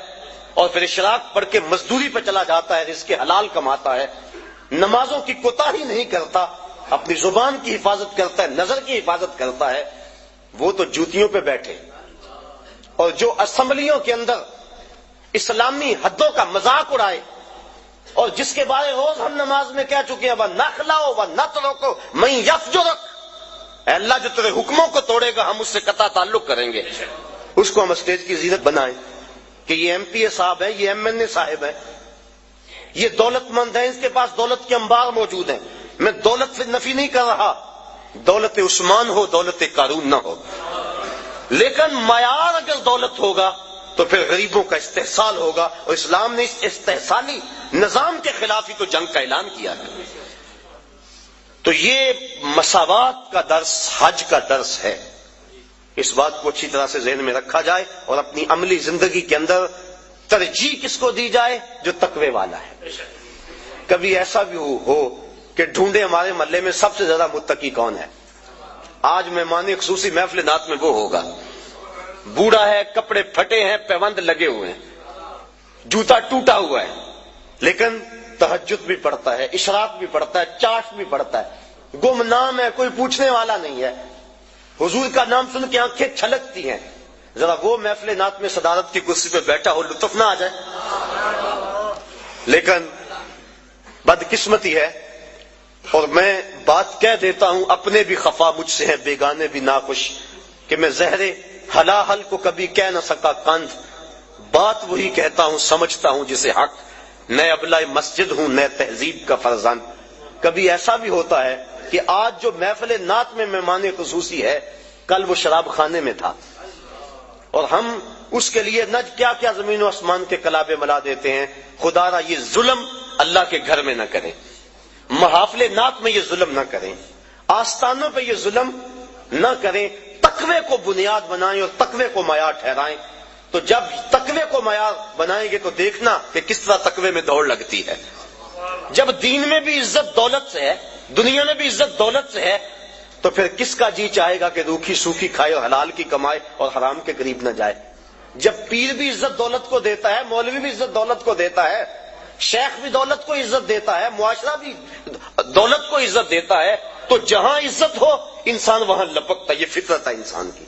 اور پھر اشراق پڑھ کے مزدوری پہ چلا جاتا ہے، رزق حلال کماتا ہے، نمازوں کی کوتاہی نہیں کرتا، اپنی زبان کی حفاظت کرتا ہے، نظر کی حفاظت کرتا ہے، وہ تو جوتیوں پہ بیٹھے۔ اور جو اسمبلیوں کے اندر اسلامی حدوں کا مذاق اڑائے اور جس کے بارے روز ہم نماز میں کہہ چکے ہیں، وَنَخْلَعُ وَنَتْرُكُ مَن يَفْجُرُكَ، اے اللہ جو تیرے حکموں کو توڑے گا ہم اس سے قطع تعلق کریں گے۔ اس کو ہم اسٹیج کی زینت بنائیں کہ یہ ایم پی اے صاحب ہے، یہ MNA صاحب ہے، یہ دولت مند ہے، اس کے پاس دولت کے انبار موجود ہیں۔ میں دولت سے نفی نہیں کر رہا، دولت عثمان ہو، دولت قارون نہ ہو، لیکن معیار اگر دولت ہوگا تو پھر غریبوں کا استحصال ہوگا، اور اسلام نے اس استحصالی نظام کے خلاف ہی تو جنگ کا اعلان کیا ہے۔ تو یہ مساوات کا درس حج کا درس ہے۔ اس بات کو اچھی طرح سے ذہن میں رکھا جائے اور اپنی عملی زندگی کے اندر ترجیح کس کو دی جائے؟ جو تقوی والا ہے۔ کبھی ایسا بھی ہو کہ ڈھونڈے ہمارے محلے میں سب سے زیادہ متقی کون ہے، آج مہمان خصوصی محفل نعت میں وہ ہوگا، بوڑھا ہے، کپڑے پھٹے ہیں، پیوند لگے ہوئے ہیں، جوتا ٹوٹا ہوا ہے، لیکن تہجد بھی پڑھتا ہے، اشراق بھی پڑھتا ہے، چاش بھی پڑھتا ہے، گمنام ہے، کوئی پوچھنے والا نہیں ہے، حضور کا نام سن کے آنکھیں چھلکتی ہیں۔ ذرا وہ محفل نعت میں صدارت کی کرسی پہ بیٹھا ہو، لطف نہ آ جائے؟ لیکن بدقسمتی ہے، اور میں بات کہہ دیتا ہوں، اپنے بھی خفا مجھ سے ہیں، بیگانے بھی ناخوش، کہ میں زہر حلاحل کو کبھی کہہ نہ سکا قند، بات وہی کہتا ہوں سمجھتا ہوں جسے حق، نئے ابلہ مسجد ہوں نئے تہذیب کا فرزند۔ کبھی ایسا بھی ہوتا ہے کہ آج جو محفل نعت میں مہمان خصوصی ہے، کل وہ شراب خانے میں تھا، اور ہم اس کے لیے نہ کیا کیا زمین و آسمان کے کلابے ملا دیتے ہیں۔ خدا را یہ ظلم اللہ کے گھر میں نہ کریں، محافل نعت میں یہ ظلم نہ کریں، آستانوں پہ یہ ظلم نہ کریں، تقوی کو بنیاد بنائیں اور تقوی کو معیار ٹھہرائیں۔ تو جب تقوی کو معیار بنائیں گے تو دیکھنا کہ کس طرح تقوی میں دوڑ لگتی ہے۔ جب دین میں بھی عزت دولت سے ہے، دنیا میں بھی عزت دولت سے ہے، تو پھر کس کا جی چاہے گا کہ روکھی سوکھی کھائے اور حلال کی کمائے اور حرام کے قریب نہ جائے؟ جب پیر بھی عزت دولت کو دیتا ہے، مولوی بھی عزت دولت کو دیتا ہے، شیخ بھی دولت کو عزت دیتا ہے، معاشرہ بھی دولت کو عزت دیتا ہے، تو جہاں عزت ہو انسان وہاں لپکتا ہے۔ یہ فطرت ہے انسان کی۔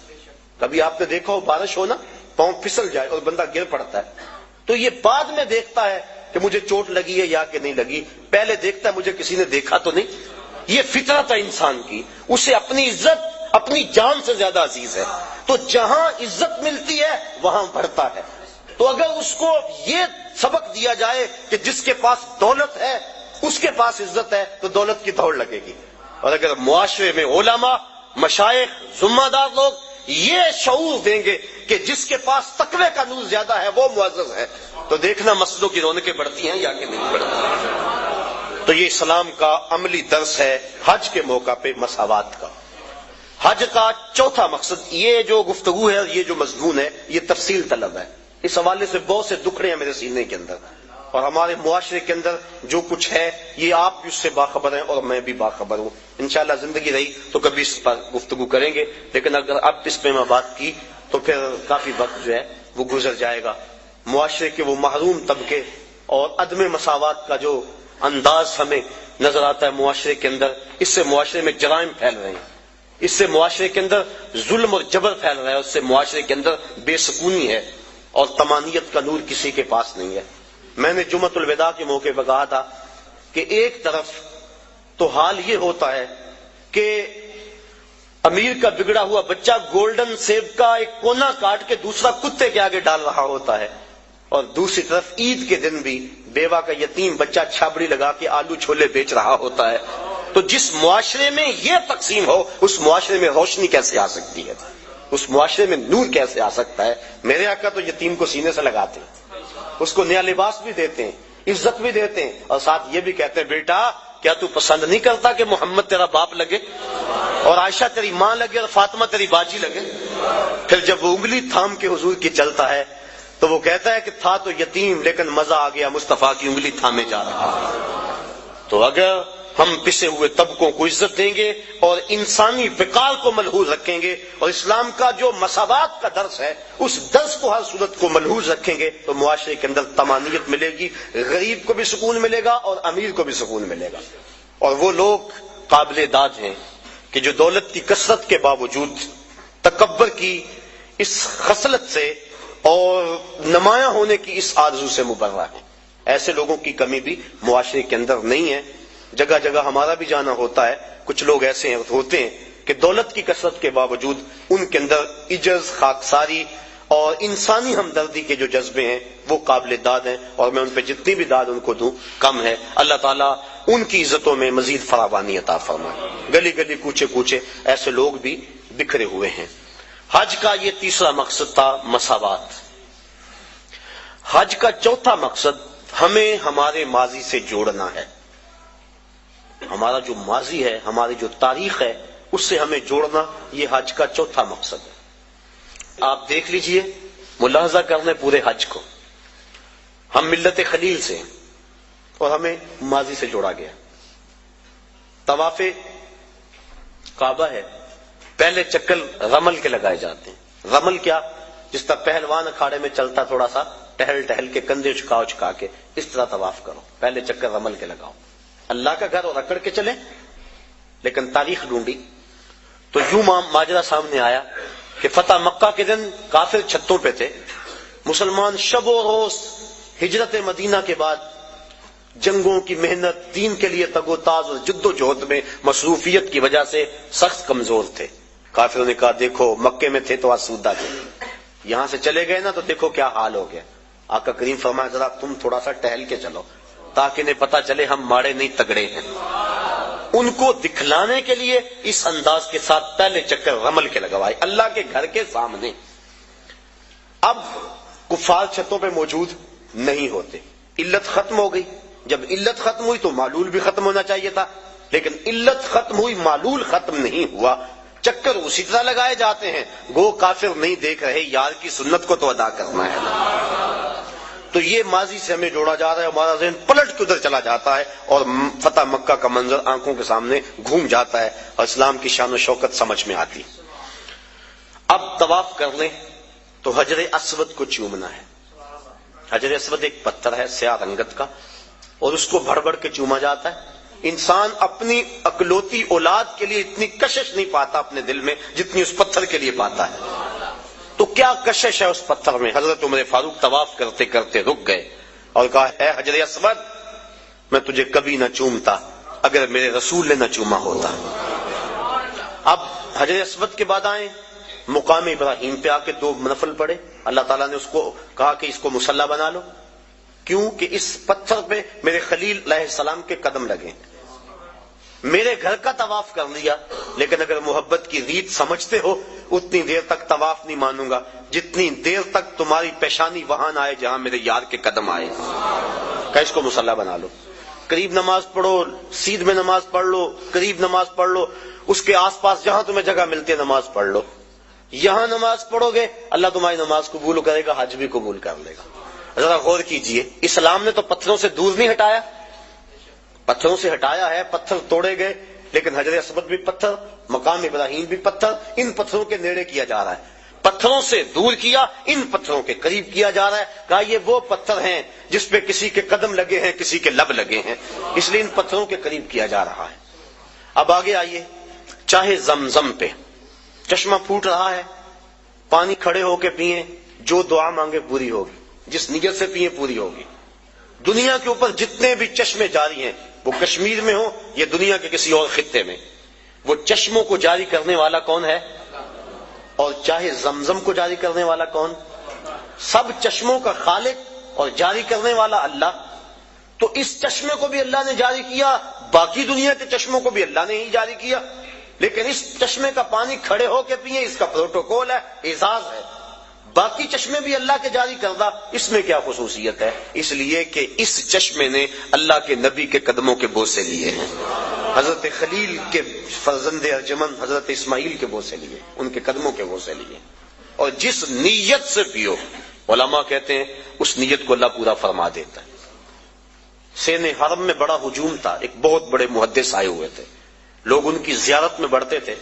کبھی آپ نے دیکھا ہو بارش ہو نا، پاؤں پھسل جائے اور بندہ گر پڑتا ہے، تو یہ بعد میں دیکھتا ہے کہ مجھے چوٹ لگی ہے یا کہ نہیں لگی، پہلے دیکھتا ہے مجھے کسی نے دیکھا تو نہیں۔ یہ فطرت ہے انسان کی، اسے اپنی عزت اپنی جان سے زیادہ عزیز ہے، تو جہاں عزت ملتی ہے وہاں بڑھتا ہے۔ تو اگر اس کو یہ سبق دیا جائے کہ جس کے پاس دولت ہے اس کے پاس عزت ہے، تو دولت کی دوڑ لگے گی۔ اور اگر معاشرے میں علماء، مشائخ، ذمہ دار لوگ یہ شعور دیں گے کہ جس کے پاس تقوی کا نور زیادہ ہے وہ معزز ہے، تو دیکھنا مسجدوں کی رونقیں بڑھتی ہیں یا کہ نہیں بڑھتی۔ تو یہ اسلام کا عملی درس ہے حج کے موقع پہ مساوات کا۔ حج کا چوتھا مقصد، یہ جو گفتگو ہے، یہ جو مضمون ہے، یہ تفصیل طلب ہے۔ اس حوالے سے بہت سے دکھڑے ہیں میرے سینے کے اندر، اور ہمارے معاشرے کے اندر جو کچھ ہے یہ آپ بھی اس سے باخبر ہیں اور میں بھی باخبر ہوں۔ انشاءاللہ زندگی رہی تو کبھی اس پر گفتگو کریں گے، لیکن اگر اب اس پہ میں بات کی تو پھر کافی وقت جو ہے وہ گزر جائے گا۔ معاشرے کے وہ محروم طبقے اور عدم مساوات کا جو انداز ہمیں نظر آتا ہے معاشرے کے اندر، اس سے معاشرے میں جرائم پھیل رہے ہیں، اس سے معاشرے کے اندر ظلم اور جبر پھیل رہا ہے، اس سے معاشرے کے اندر بے سکونی ہے اور طمانینت کا نور کسی کے پاس نہیں ہے۔ میں نے جمعۃ الوداع کے موقع پر کہا تھا کہ ایک طرف تو حال یہ ہوتا ہے کہ امیر کا بگڑا ہوا بچہ گولڈن سیب کا ایک کونا کاٹ کے دوسرا کتے کے آگے ڈال رہا ہوتا ہے، اور دوسری طرف عید کے دن بھی بیوہ کا یتیم بچہ چھابڑی لگا کے آلو چھولے بیچ رہا ہوتا ہے۔ تو جس معاشرے میں یہ تقسیم ہو اس معاشرے میں روشنی کیسے آ سکتی ہے، اس معاشرے میں نور کیسے آ سکتا ہے؟ میرے آقا تو یتیم کو سینے سے لگاتے ہیں، اس کو نیا لباس بھی دیتے ہیں، عزت بھی دیتے ہیں، اور ساتھ یہ بھی کہتے ہیں بیٹا کیا تو پسند نہیں کرتا کہ محمد تیرا باپ لگے اور عائشہ تیری ماں لگے اور فاطمہ تیری باجی لگے؟ پھر جب وہ انگلی تھام کے حضور کی چلتا ہے تو وہ کہتا ہے کہ تھا تو یتیم لیکن مزہ آ گیا مصطفیٰ کی انگلی تھامے جا رہا۔ تو اگر ہم پسے ہوئے طبقوں کو عزت دیں گے اور انسانی وقار کو ملحوظ رکھیں گے اور اسلام کا جو مساوات کا درس ہے اس درس کو ہر صورت کو ملحوظ رکھیں گے تو معاشرے کے اندر طمانینت ملے گی، غریب کو بھی سکون ملے گا اور امیر کو بھی سکون ملے گا۔ اور وہ لوگ قابل داد ہیں کہ جو دولت کی کثرت کے باوجود تکبر کی اس خصلت سے اور نمایاں ہونے کی اس آرزو سے مبرہ ہیں، ایسے لوگوں کی کمی بھی معاشرے کے اندر نہیں ہے۔ جگہ جگہ ہمارا بھی جانا ہوتا ہے، کچھ لوگ ایسے ہوتے ہیں کہ دولت کی کثرت کے باوجود ان کے اندر عجز، خاکساری اور انسانی ہمدردی کے جو جذبے ہیں وہ قابل داد ہیں، اور میں ان پہ جتنی بھی داد ان کو دوں کم ہے۔ اللہ تعالیٰ ان کی عزتوں میں مزید فراوانی عطا فرمائے۔ گلی گلی کوچے کوچے ایسے لوگ بھی بکھرے ہوئے ہیں۔ حج کا یہ تیسرا مقصد تھا مساوات۔ حج کا چوتھا مقصد ہمیں ہمارے ماضی سے جوڑنا ہے۔ ہمارا جو ماضی ہے، ہماری جو تاریخ ہے، اس سے ہمیں جوڑنا، یہ حج کا چوتھا مقصد ہے۔ آپ دیکھ لیجئے، ملاحظہ کر لیں پورے حج کو، ہم ملت خلیل سے ہیں اور ہمیں ماضی سے جوڑا گیا۔ طواف کعبہ ہے، پہلے چکر رمل کے لگائے جاتے ہیں۔ رمل کیا؟ جس طرح پہلوان اکھاڑے میں چلتا تھوڑا سا ٹہل ٹہل کے کندھے چکا کے، اس طرح طواف کرو، پہلے چکر رمل کے لگاؤ۔ اللہ کا گھر اور اکڑ کے چلے، لیکن تاریخ ڈھونڈی تو یوں ماجرا سامنے آیا کہ فتح مکہ کے دن کافر چھتوں پہ تھے، مسلمان شب و روز ہجرت مدینہ کے بعد جنگوں کی محنت، دین کے لیے تگ و تاز اور جد و جہد میں مصروفیت کی وجہ سے سخت کمزور تھے۔ کافروں نے کہا دیکھو مکے میں تھے تو آسودہ تھے، یہاں سے چلے گئے نا تو دیکھو کیا حال ہو گیا۔ آقا کریم فرمایا ذرا تم تھوڑا سا ٹہل کے چلو تاکہ انہیں پتا چلے ہم ماڑے نہیں تگڑے ہیں۔ ان کو دکھلانے کے لیے اس انداز کے ساتھ پہلے چکر رمل کے لگوائے اللہ کے گھر کے سامنے۔ اب کفار چھتوں پہ موجود نہیں ہوتے، علت ختم ہو گئی۔ جب علت ختم ہوئی تو معلول بھی ختم ہونا چاہیے تھا، لیکن علت ختم ہوئی معلول ختم نہیں ہوا، چکر اسی طرح لگائے جاتے ہیں۔ گو کافر نہیں دیکھ رہے، یار کی سنت کو تو ادا کرنا ہے۔ تو یہ ماضی سے ہمیں جوڑا جا رہا ہے، ہمارا ذہن پلٹ کے ادھر چلا جاتا ہے اور فتح مکہ کا منظر آنکھوں کے سامنے گھوم جاتا ہے اور اسلام کی شان و شوکت سمجھ میں آتی۔ اب طواف کر لیں تو حجر اسود کو چومنا ہے۔ حجر اسود ایک پتھر ہے سیاہ رنگت کا، اور اس کو بھڑ بھڑ کے چوما جاتا ہے۔ انسان اپنی اکلوتی اولاد کے لیے اتنی کشش نہیں پاتا اپنے دل میں جتنی اس پتھر کے لیے پاتا ہے۔ تو کیا کشش ہے اس پتھر میں؟ حضرت عمر فاروق طواف کرتے کرتے رک گئے اور کہا، اے حجر اسود، میں تجھے کبھی نہ چومتا اگر میرے رسول نے نہ چوما ہوتا۔ اب حجر اسود کے بعد آئیں، مقام ابراہیم پہ آ کے 2 نفل پڑھے۔ اللہ تعالیٰ نے اس کو کہا کہ اس کو مصلی بنا لو، کیوں کہ اس پتھر پہ میرے خلیل علیہ السلام کے قدم لگے۔ میرے گھر کا طواف کر لیا، لیکن اگر محبت کی ریت سمجھتے ہو اتنی دیر تک طواف نہیں مانوں گا جتنی دیر تک تمہاری پیشانی وہاں نہ آئے جہاں میرے یار کے قدم آئے۔ کہ اس کو مصلی بنا لو، قریب نماز پڑھو، سیدھ میں نماز پڑھ لو، قریب نماز پڑھ لو، اس کے آس پاس جہاں تمہیں جگہ ملتی ہے نماز پڑھ لو۔ یہاں نماز پڑھو گے اللہ تمہاری نماز قبول کرے گا، حج بھی قبول کر لے گا۔ ذرا غور کیجئے، اسلام نے تو پتھروں سے دور نہیں ہٹایا، پتھروں سے ہٹایا ہے، پتھر توڑے گئے، لیکن حجر اسود بھی پتھر، مقام ابراہیم بھی پتھر، ان پتھروں کے نیڑے کیا جا رہا ہے۔ پتھروں سے دور کیا، ان پتھروں کے قریب کیا جا رہا ہے۔ کہا یہ وہ پتھر ہیں جس پہ کسی کے قدم لگے ہیں، کسی کے لب لگے ہیں، اس لیے ان پتھروں کے قریب کیا جا رہا ہے۔ اب آگے آئیے، چاہے زمزم پہ چشمہ پھوٹ رہا ہے، پانی کھڑے ہو کے پیئیں، جو دعا مانگے پوری ہوگی، جس نیت سے پیئیں پوری ہوگی۔ دنیا کے اوپر جتنے بھی چشمے جاری ہیں، وہ کشمیر میں ہو یا دنیا کے کسی اور خطے میں، وہ چشموں کو جاری کرنے والا کون ہے؟ اور چاہے زمزم کو جاری کرنے والا کون؟ سب چشموں کا خالق اور جاری کرنے والا اللہ۔ تو اس چشمے کو بھی اللہ نے جاری کیا، باقی دنیا کے چشموں کو بھی اللہ نے ہی جاری کیا، لیکن اس چشمے کا پانی کھڑے ہو کے پیئیں، اس کا پروٹوکول ہے، اعزاز ہے۔ باقی چشمے بھی اللہ کے جاری کردہ، اس میں کیا خصوصیت ہے؟ اس لیے کہ اس چشمے نے اللہ کے نبی کے قدموں کے بوسے لیے ہیں، حضرت خلیل کے فرزند ارجمند حضرت اسماعیل کے بوسے لیے، ان کے قدموں کے بوسے لیے۔ اور جس نیت سے پیو، علماء کہتے ہیں اس نیت کو اللہ پورا فرما دیتا ہے۔ سین حرم میں بڑا ہجوم تھا، ایک بہت بڑے محدث آئے ہوئے تھے، لوگ ان کی زیارت میں بڑھتے تھے،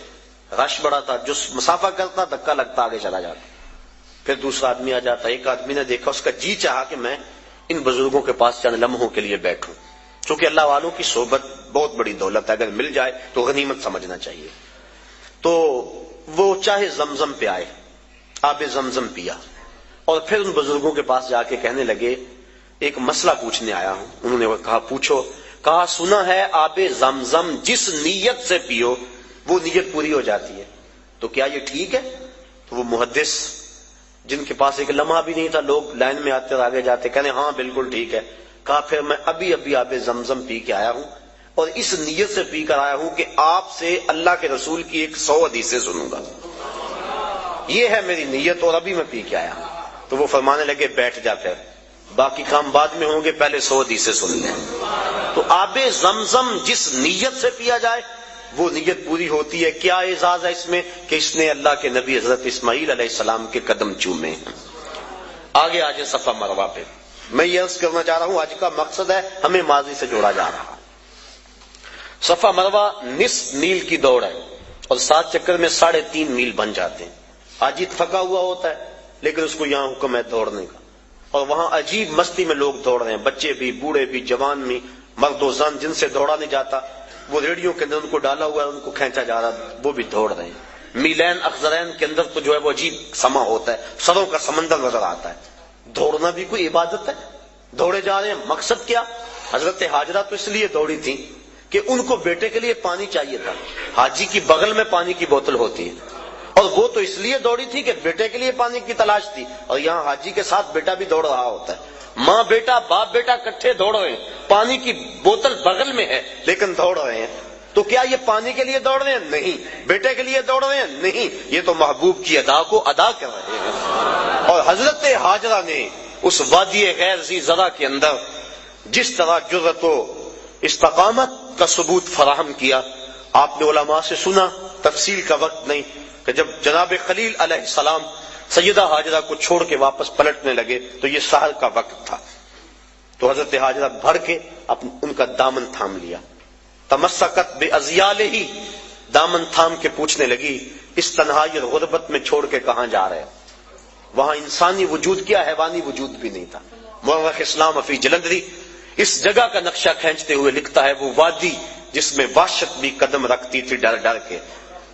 رش بڑا تھا، جو مسافہ کرتا دھکا لگتا آگے چلا جاتا، پھر دوسرا آدمی آ جاتا۔ ایک آدمی نے دیکھا، اس کا جی چاہا کہ میں ان بزرگوں کے پاس چند لمحوں کے لیے بیٹھوں، چونکہ اللہ والوں کی صحبت بہت بڑی دولت ہے، اگر مل جائے تو غنیمت سمجھنا چاہیے۔ تو وہ چاہے زمزم پہ آئے، آب زمزم پیا، اور پھر ان بزرگوں کے پاس جا کے کہنے لگے ایک مسئلہ پوچھنے آیا ہوں۔ انہوں نے کہا پوچھو۔ کہا سنا ہے آب زمزم جس نیت سے پیو وہ نیت پوری ہو جاتی ہے، تو کیا یہ ٹھیک ہے؟ تو وہ محدث جن کے پاس ایک لمحہ بھی نہیں تھا، لوگ لائن میں آتے اور آگے جاتے، کہنے ہاں بالکل ٹھیک ہے۔ کہا پھر میں ابھی آب زمزم پی کے آیا ہوں اور اس نیت سے پی کر آیا ہوں کہ آپ سے اللہ کے رسول کی 100 حدیثیں سنوں گا، یہ ہے میری نیت، اور ابھی میں پی کے آیا ہوں۔ تو وہ فرمانے لگے بیٹھ جا، پھر باقی کام بعد میں ہوں گے، پہلے 100 حدیثیں سن لیں۔ تو آب زمزم جس نیت سے پیا جائے وہ نیت پوری ہوتی ہے۔ کیا اعزاز ہے اس میں کہ اس نے اللہ کے نبی حضرت اسماعیل علیہ السلام کے قدم چومے ہیں۔ آگے آج صفا مروہ پہ میں یہ عرض کرنا چاہ رہا ہوں، آج کا مقصد ہے ہمیں ماضی سے جوڑا جا رہا ہے۔ صفا مروہ نصف میل کی دوڑ ہے اور 7 چکر میں 3.5 میل بن جاتے ہیں۔ حاجی تھکا ہوا ہوتا ہے لیکن اس کو یہاں حکم ہے دوڑنے کا، اور وہاں عجیب مستی میں لوگ دوڑ رہے ہیں، بچے بھی، بوڑھے بھی، جوان بھی، مرد و زن، جن سے دوڑا نہیں جاتا وہ ریڑیوں کے اندر ان کو ڈالا ہوا ہے، ان کو کھینچا جا رہا ہے، وہ بھی دوڑ رہے ہیں۔ میلین اخضرین کے اندر تو جو ہے وہ عجیب سما ہوتا ہے، سروں کا سمندر نظر آتا ہے۔ دوڑنا بھی کوئی عبادت ہے، دوڑے جا رہے ہیں، مقصد کیا؟ حضرت حاجرہ تو اس لیے دوڑی تھی کہ ان کو بیٹے کے لیے پانی چاہیے تھا، حاجی کی بغل میں پانی کی بوتل ہوتی ہے، اور وہ تو اس لیے دوڑی تھی کہ بیٹے کے لیے پانی کی تلاش تھی، اور یہاں حاجی کے ساتھ بیٹا بھی دوڑ رہا ہوتا ہے، ماں بیٹا باپ بیٹا کٹھے دوڑ رہے ہیں، پانی کی بوتل بغل میں ہے لیکن دوڑ رہے ہیں۔ تو کیا یہ پانی کے لیے دوڑ رہے ہیں؟ نہیں۔ بیٹے کے لیے دوڑ رہے ہیں؟ نہیں، یہ تو محبوب کی ادا کو ادا کر رہے ہیں۔ اور حضرت حاجرہ نے اس وادی غیر ذی زرع کے اندر جس طرح جرأت و استقامت کا ثبوت فراہم کیا، آپ نے علماء سے سنا، تفصیل کا وقت نہیں، کہ جب جناب خلیل علیہ السلام سیدہ ہاجرہ کو چھوڑ کے واپس پلٹنے لگے تو یہ سحر کا وقت تھا، تو حضرت ہاجرہ بھڑ کے ان کا دامن تھام لیا، تمسکت بِأَزْيَالِهِ، دامن تھام کے پوچھنے لگی اس تنہائی اور غربت میں چھوڑ کے کہاں جا رہے ہو؟ وہاں انسانی وجود کیا حیوانی وجود بھی نہیں تھا۔ مورخ اسلام فی جلندری اس جگہ کا نقشہ کھینچتے ہوئے لکھتا ہے وہ وادی جس میں وحشت بھی قدم رکھتی تھی ڈر ڈر کے،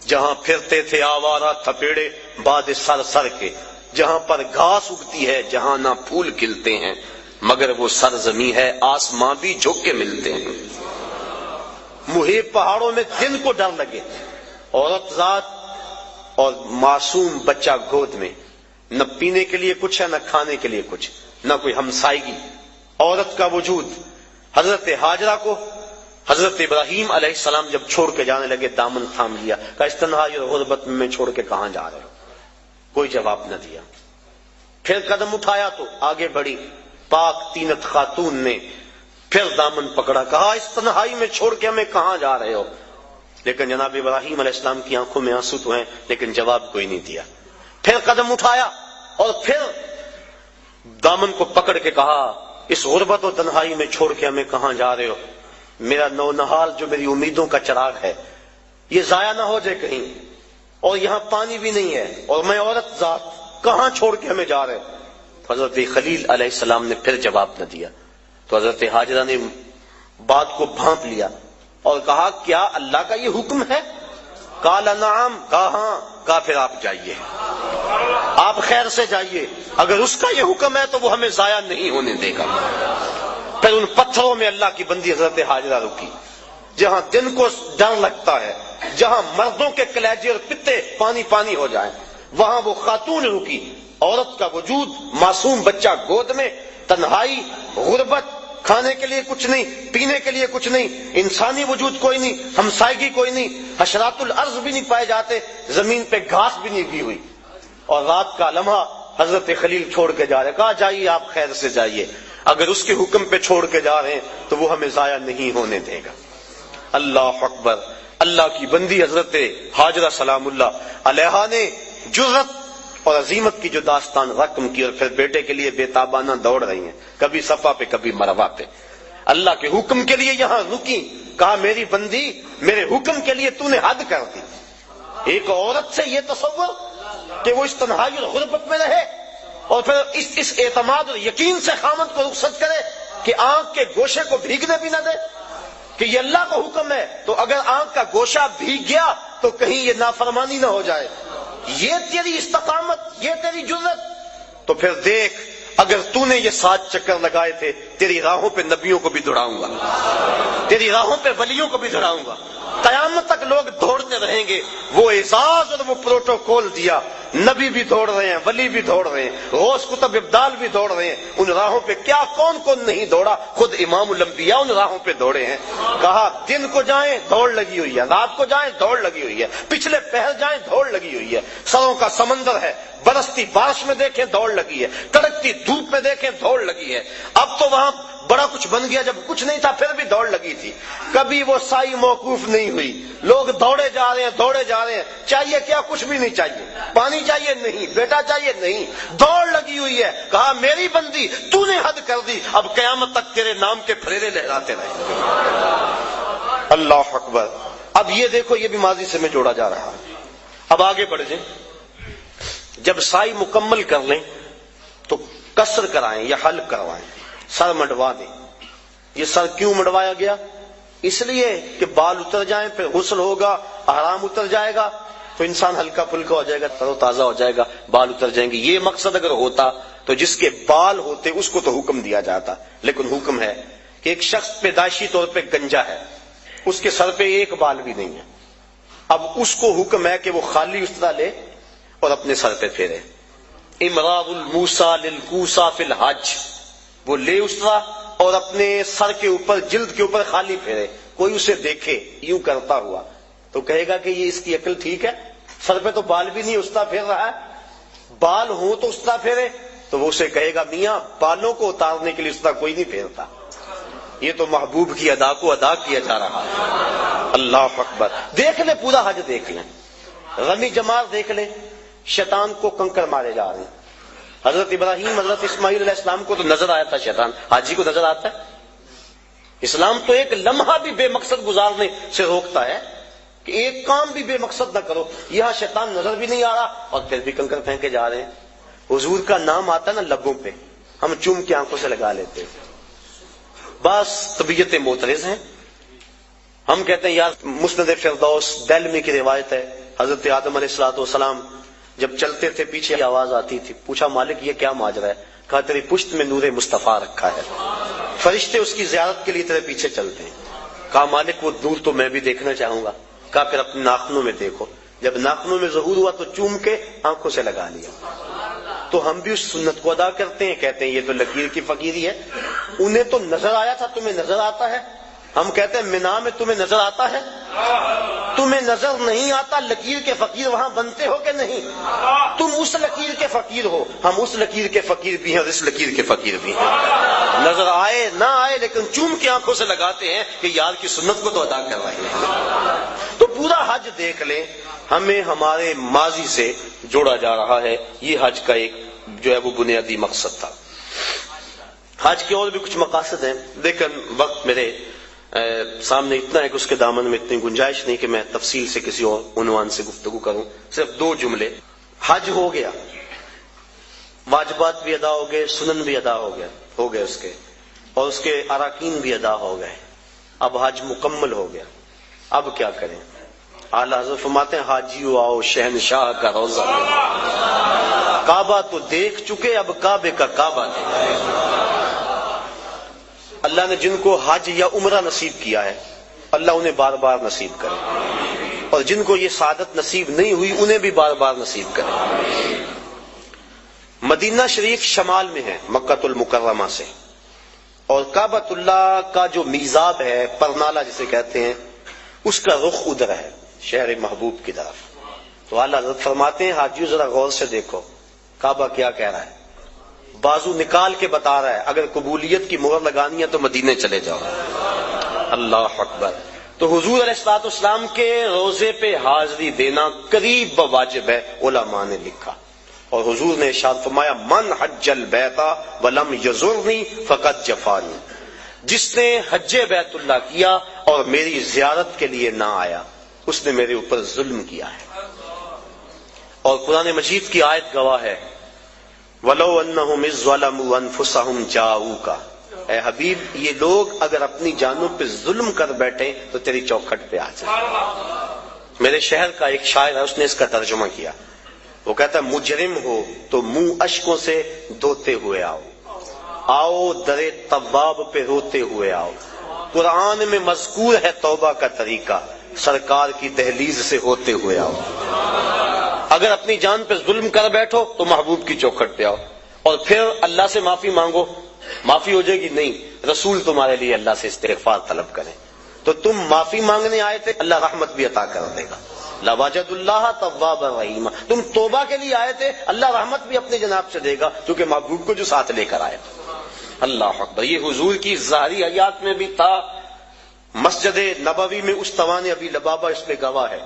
جہاں پھرتے تھے آوارہ تھپیڑے باد سر سر کے، جہاں پر گھاس اگتی ہے جہاں نہ پھول کھلتے ہیں، مگر وہ سرزمین ہے آسماں بھی جھک کے ملتے ہیں۔ محیط پہاڑوں میں دن کو ڈر لگے، عورت ذات اور معصوم بچہ گود میں، نہ پینے کے لیے کچھ ہے نہ کھانے کے لیے کچھ، نہ کوئی ہمسائیگی، عورت کا وجود۔ حضرت ہاجرہ کو حضرت ابراہیم علیہ السلام جب چھوڑ کے جانے لگے دامن تھام لیا، کہا اس تنہائی اور غربت میں چھوڑ کے کہاں جا رہے ہو؟ کوئی جواب نہ دیا۔ پھر قدم اٹھایا تو آگے بڑھی، پاک تینت خاتون نے پھر دامن پکڑا، کہا اس تنہائی میں چھوڑ کے ہمیں کہاں جا رہے ہو؟ لیکن جناب ابراہیم علیہ السلام کی آنکھوں میں آنسو تو ہیں لیکن جواب کوئی نہیں دیا۔ پھر قدم اٹھایا اور پھر دامن کو پکڑ کے کہا اس غربت اور تنہائی میں چھوڑ کے ہمیں کہاں جا رہے ہو؟ میرا نونہال جو میری امیدوں کا چراغ ہے یہ ضائع نہ ہو جائے کہیں، اور یہاں پانی بھی نہیں ہے، اور میں عورت ذات، کہاں چھوڑ کے ہمیں جا رہے؟ تو حضرت خلیل علیہ السلام نے پھر جواب نہ دیا۔ تو حضرت ہاجرہ نے بات کو بھانپ لیا اور کہا کیا اللہ کا یہ حکم ہے؟ قال نعم، کہا ہاں، کہا پھر آپ جائیے، آپ خیر سے جائیے، اگر اس کا یہ حکم ہے تو وہ ہمیں ضائع نہیں ہونے دے گا۔ پھر ان پتھروں میں اللہ کی بندی حضرت ہاجرہ رکی، جہاں دن کو ڈر لگتا ہے، جہاں مردوں کے کلیجے اور پتے پانی پانی ہو جائیں، وہاں وہ خاتون رکی، عورت کا وجود، معصوم بچہ گود میں، تنہائی، غربت، کھانے کے لیے کچھ نہیں، پینے کے لیے کچھ نہیں، انسانی وجود کوئی نہیں، ہمسائیگی کوئی نہیں، حشرات الارض بھی نہیں پائے جاتے، زمین پہ گھاس بھی نہیں کی ہوئی، اور رات کا لمحہ حضرت خلیل چھوڑ کے جا رہے، کہا جائیے آپ خیر سے جائیے، اگر اس کے حکم پہ چھوڑ کے جا رہے ہیں تو وہ ہمیں ضائع نہیں ہونے دے گا۔ اللہ اکبر۔ اللہ کی بندی حضرت ہاجرہ سلام اللہ علیہا نے جرأت اور عزیمت کی جو داستان رقم کی، اور پھر بیٹے کے لیے بے تابانہ دوڑ رہی ہیں، کبھی صفا پہ کبھی مروہ پہ، اللہ کے حکم کے لیے یہاں رکی، کہا میری بندی میرے حکم کے لیے تو نے حد کر دی۔ ایک عورت سے یہ تصور کہ وہ اس تنہائی اور غربت میں رہے، اور پھر اس اعتماد اور یقین سے خامد کو رخصت کرے کہ آنکھ کے گوشے کو بھیگنے بھی نہ دے، کہ یہ اللہ کا حکم ہے، تو اگر آنکھ کا گوشہ بھیگ گیا تو کہیں یہ نافرمانی نہ ہو جائے، یہ تیری استقامت، یہ تیری جرأت، تو پھر دیکھ اگر تو نے یہ 7 چکر لگائے تھے، تیری راہوں پہ نبیوں کو بھی دوڑاؤں گا، تیری راہوں پہ ولیوں کو بھی دوڑاؤں گا، قیامت تک لوگ دوڑتے رہیں گے۔ وہ اعزاز اور وہ پروٹوکول دیا، نبی بھی دوڑ رہے ہیں، ولی بھی دوڑ رہے ہیں، غوث کتب ابدال بھی دوڑ رہے ہیں، ان راہوں پہ کیا کون کون نہیں دوڑا، خود امام الانبیاء ان راہوں پہ دوڑے ہیں۔ کہا دن کو جائیں دوڑ لگی ہوئی ہے، رات کو جائیں دوڑ لگی ہوئی ہے، پچھلے پہر جائیں دوڑ لگی ہوئی ہے، سروں کا سمندر ہے، برستی بارش میں دیکھیں دوڑ لگی ہے، کڑکتی دھوپ میں دیکھیں دوڑ لگی ہے، اب تو وہاں بڑا کچھ بن گیا، جب کچھ نہیں تھا پھر بھی دوڑ لگی تھی، کبھی وہ سائی موقوف نہیں ہوئی، لوگ دوڑے جا رہے ہیں دوڑے جا رہے ہیں، چاہیے کیا؟ کچھ بھی نہیں چاہیے، پانی چاہیے نہیں، بیٹا چاہیے نہیں، دوڑ لگی ہوئی ہے۔ کہا میری بندی تو نے حد کر دی، اب قیامت تک تیرے نام کے پھریرے لہراتے رہیں۔ اللہ اکبر۔ اب یہ دیکھو یہ بھی ماضی سے میں جوڑا جا رہا ہے، اب آگے بڑھ جائیں، جب سائی مکمل کر لیں تو قصر کرائیں یا حلق کروائیں، سر مڈوا دیں۔ یہ سر کیوں مڈوایا گیا؟ اس لیے کہ بال اتر جائیں، پھر غسل ہوگا، احرام اتر جائے گا تو انسان ہلکا پھلکا ہو جائے گا، تر و تازہ ہو جائے گا، بال اتر جائیں گے۔ یہ مقصد اگر ہوتا تو جس کے بال ہوتے اس کو تو حکم دیا جاتا، لیکن حکم ہے کہ ایک شخص پیدائشی طور پہ گنجا ہے، اس کے سر پہ ایک بال بھی نہیں ہے، اب اس کو حکم ہے کہ وہ خالی استرا لے اور اپنے سر پہ پھیرے۔ امراء الموسیٰ للکوسیٰ فی الحج، وہ لے استرا اور اپنے سر کے اوپر جلد کے اوپر خالی پھیرے، کوئی اسے دیکھے یوں کرتا ہوا تو کہے گا کہ یہ اس کی عقل ٹھیک ہے، سر پہ تو بال بھی نہیں استرا پھیر رہا ہے، بال ہوں تو استرا پھیرے، تو وہ اسے کہے گا میاں بالوں کو اتارنے کے لیے استرا کوئی نہیں پھیرتا، یہ تو محبوب کی ادا کو ادا کیا جا رہا ہے۔ اللہ اکبر۔ دیکھ لیں پورا حج دیکھ لیں، غمی جمار دیکھ لیں، شیطان کو کنکر مارے جا رہے ہیں. حضرت ابراہیم حضرت اسماعیل علیہ السلام کو تو نظر آیا تھا شیطان، حاجی کو نظر آتا ہے؟ اسلام تو ایک لمحہ بھی بے مقصد گزارنے سے روکتا ہے کہ ایک کام بھی بے مقصد نہ کرو. یہاں شیطان نظر بھی نہیں آ رہا اور پھر بھی کنکر پھینکے جا رہے ہیں. حضور کا نام آتا ہے نا لبوں پہ، ہم چوم کے آنکھوں سے لگا لیتے ہیں. بس طبیعتیں معترض ہیں. ہم کہتے ہیں یار مسند فردوس دہلوی کی روایت ہے، حضرت آدم علیہ السلام جب چلتے تھے پیچھے آواز آتی تھی. پوچھا مالک یہ کیا ماجرا ہے؟ کہا تیری پشت میں نور مصطفیٰ رکھا ہے، فرشتے اس کی زیارت کے لیے تیرے پیچھے چلتے ہیں. کہا مالک وہ نور تو میں بھی دیکھنا چاہوں گا. کہا پھر اپنے ناخنوں میں دیکھو. جب ناخنوں میں ظہور ہوا تو چوم کے آنکھوں سے لگا لیا. تو ہم بھی اس سنت کو ادا کرتے ہیں، کہتے ہیں یہ تو لکیر کی فقیری ہے. انہیں تو نظر آیا تھا، تمہیں نظر آتا ہے؟ ہم کہتے ہیں مینا میں تمہیں نظر آتا ہے؟ تمہیں نظر نہیں آتا. لکیر کے فقیر وہاں بنتے ہو کہ نہیں؟ تم اس لکیر کے فقیر ہو، ہم اس لکیر کے فقیر بھی ہیں اور اس لکیر کے فقیر بھی ہیں. نظر آئے نہ آئے لیکن چوم کے آنکھوں سے لگاتے ہیں کہ یار کی سنت کو تو ادا کر رہے ہیں. تو پورا حج دیکھ لیں، ہمیں ہمارے ماضی سے جوڑا جا رہا ہے. یہ حج کا ایک جو ہے وہ بنیادی مقصد تھا. حج کے اور بھی کچھ مقاصد ہیں لیکن وقت میرے سامنے اتنا ہے کہ اس کے دامن میں اتنی گنجائش نہیں کہ میں تفصیل سے کسی اور عنوان سے گفتگو کروں. صرف 2 جملے. حج ہو گیا، واجبات بھی ادا ہو گئے، سنن بھی ادا ہو گئے اس کے، اور اس کے اراکین بھی ادا ہو گئے. اب حج مکمل ہو گیا. اب کیا کریں؟ اعلیٰ حضرت فرماتے ہیں حاجیو آؤ شہنشاہ کا روزہ، کعبہ تو دیکھ چکے اب کعبے کا کعبہ دیکھیں. اللہ نے جن کو حج یا عمرہ نصیب کیا ہے اللہ انہیں بار بار نصیب کرے، اور جن کو یہ سعادت نصیب نہیں ہوئی انہیں بھی بار بار نصیب کرے. مدینہ شریف شمال میں ہے مکہ المکرمہ سے، اور کعبۃ اللہ کا جو میزاب ہے، پرنالہ جسے کہتے ہیں، اس کا رخ ادھر ہے شہر محبوب کی طرف. تو اعلیٰ حضرت فرماتے ہیں حاجیوں ذرا غور سے دیکھو کعبہ کیا کہہ رہا ہے. بازو نکال کے بتا رہا ہے اگر قبولیت کی مہر لگانی ہے تو مدینے چلے جاؤ. اللہ اکبر. تو حضور علیہ الصلوۃ والسلام کے روزے پہ حاضری دینا قریب واجب ہے، علماء نے لکھا. اور حضور نے ارشاد فرمایا من حج البیت ولم یزرنی فقد جفانی، جس نے حج بیت اللہ کیا اور میری زیارت کے لیے نہ آیا اس نے میرے اوپر ظلم کیا ہے. اور قرآن مجید کی آیت گواہ ہے وَلَوْ أَنَّهُمْ إِذْ ظَلَمُوا أَنفُسَهُمْ جَاءُوكَ، اے حبیب یہ لوگ اگر اپنی جانوں پہ ظلم کر بیٹھے تو تیری چوکھٹ پہ آ جائیں. میرے شہر کا ایک شاعر ہے، اس نے اس کا ترجمہ کیا. وہ کہتا ہے مجرم ہو تو منہ اشکوں سے دھوتے ہوئے آؤ، آؤ در تواب پہ روتے ہوئے آؤ. قرآن میں مذکور ہے توبہ کا طریقہ، سرکار کی دہلیز سے ہوتے ہوئے آؤ. اگر اپنی جان پہ ظلم کر بیٹھو تو محبوب کی چوکھٹ پہ آؤ، اور پھر اللہ سے معافی مانگو. معافی ہو جائے گی؟ نہیں، رسول تمہارے لیے اللہ سے استغفار طلب کریں. تو تم معافی مانگنے آئے تھے، اللہ رحمت بھی عطا کر دے گا. لَوَجَدُ اللَّهَ تَوَّابًا رَحِيمًا. تم توبہ کے لیے آئے تھے، اللہ رحمت بھی اپنے جناب سے دے گا کیونکہ محبوب کو جو ساتھ لے کر آئے. اللہ اکبر. یہ حضور کی ظاہری حیات میں بھی تھا. مسجد نبوی میں استوان ابی لبابہ اس میں گواہ ہے.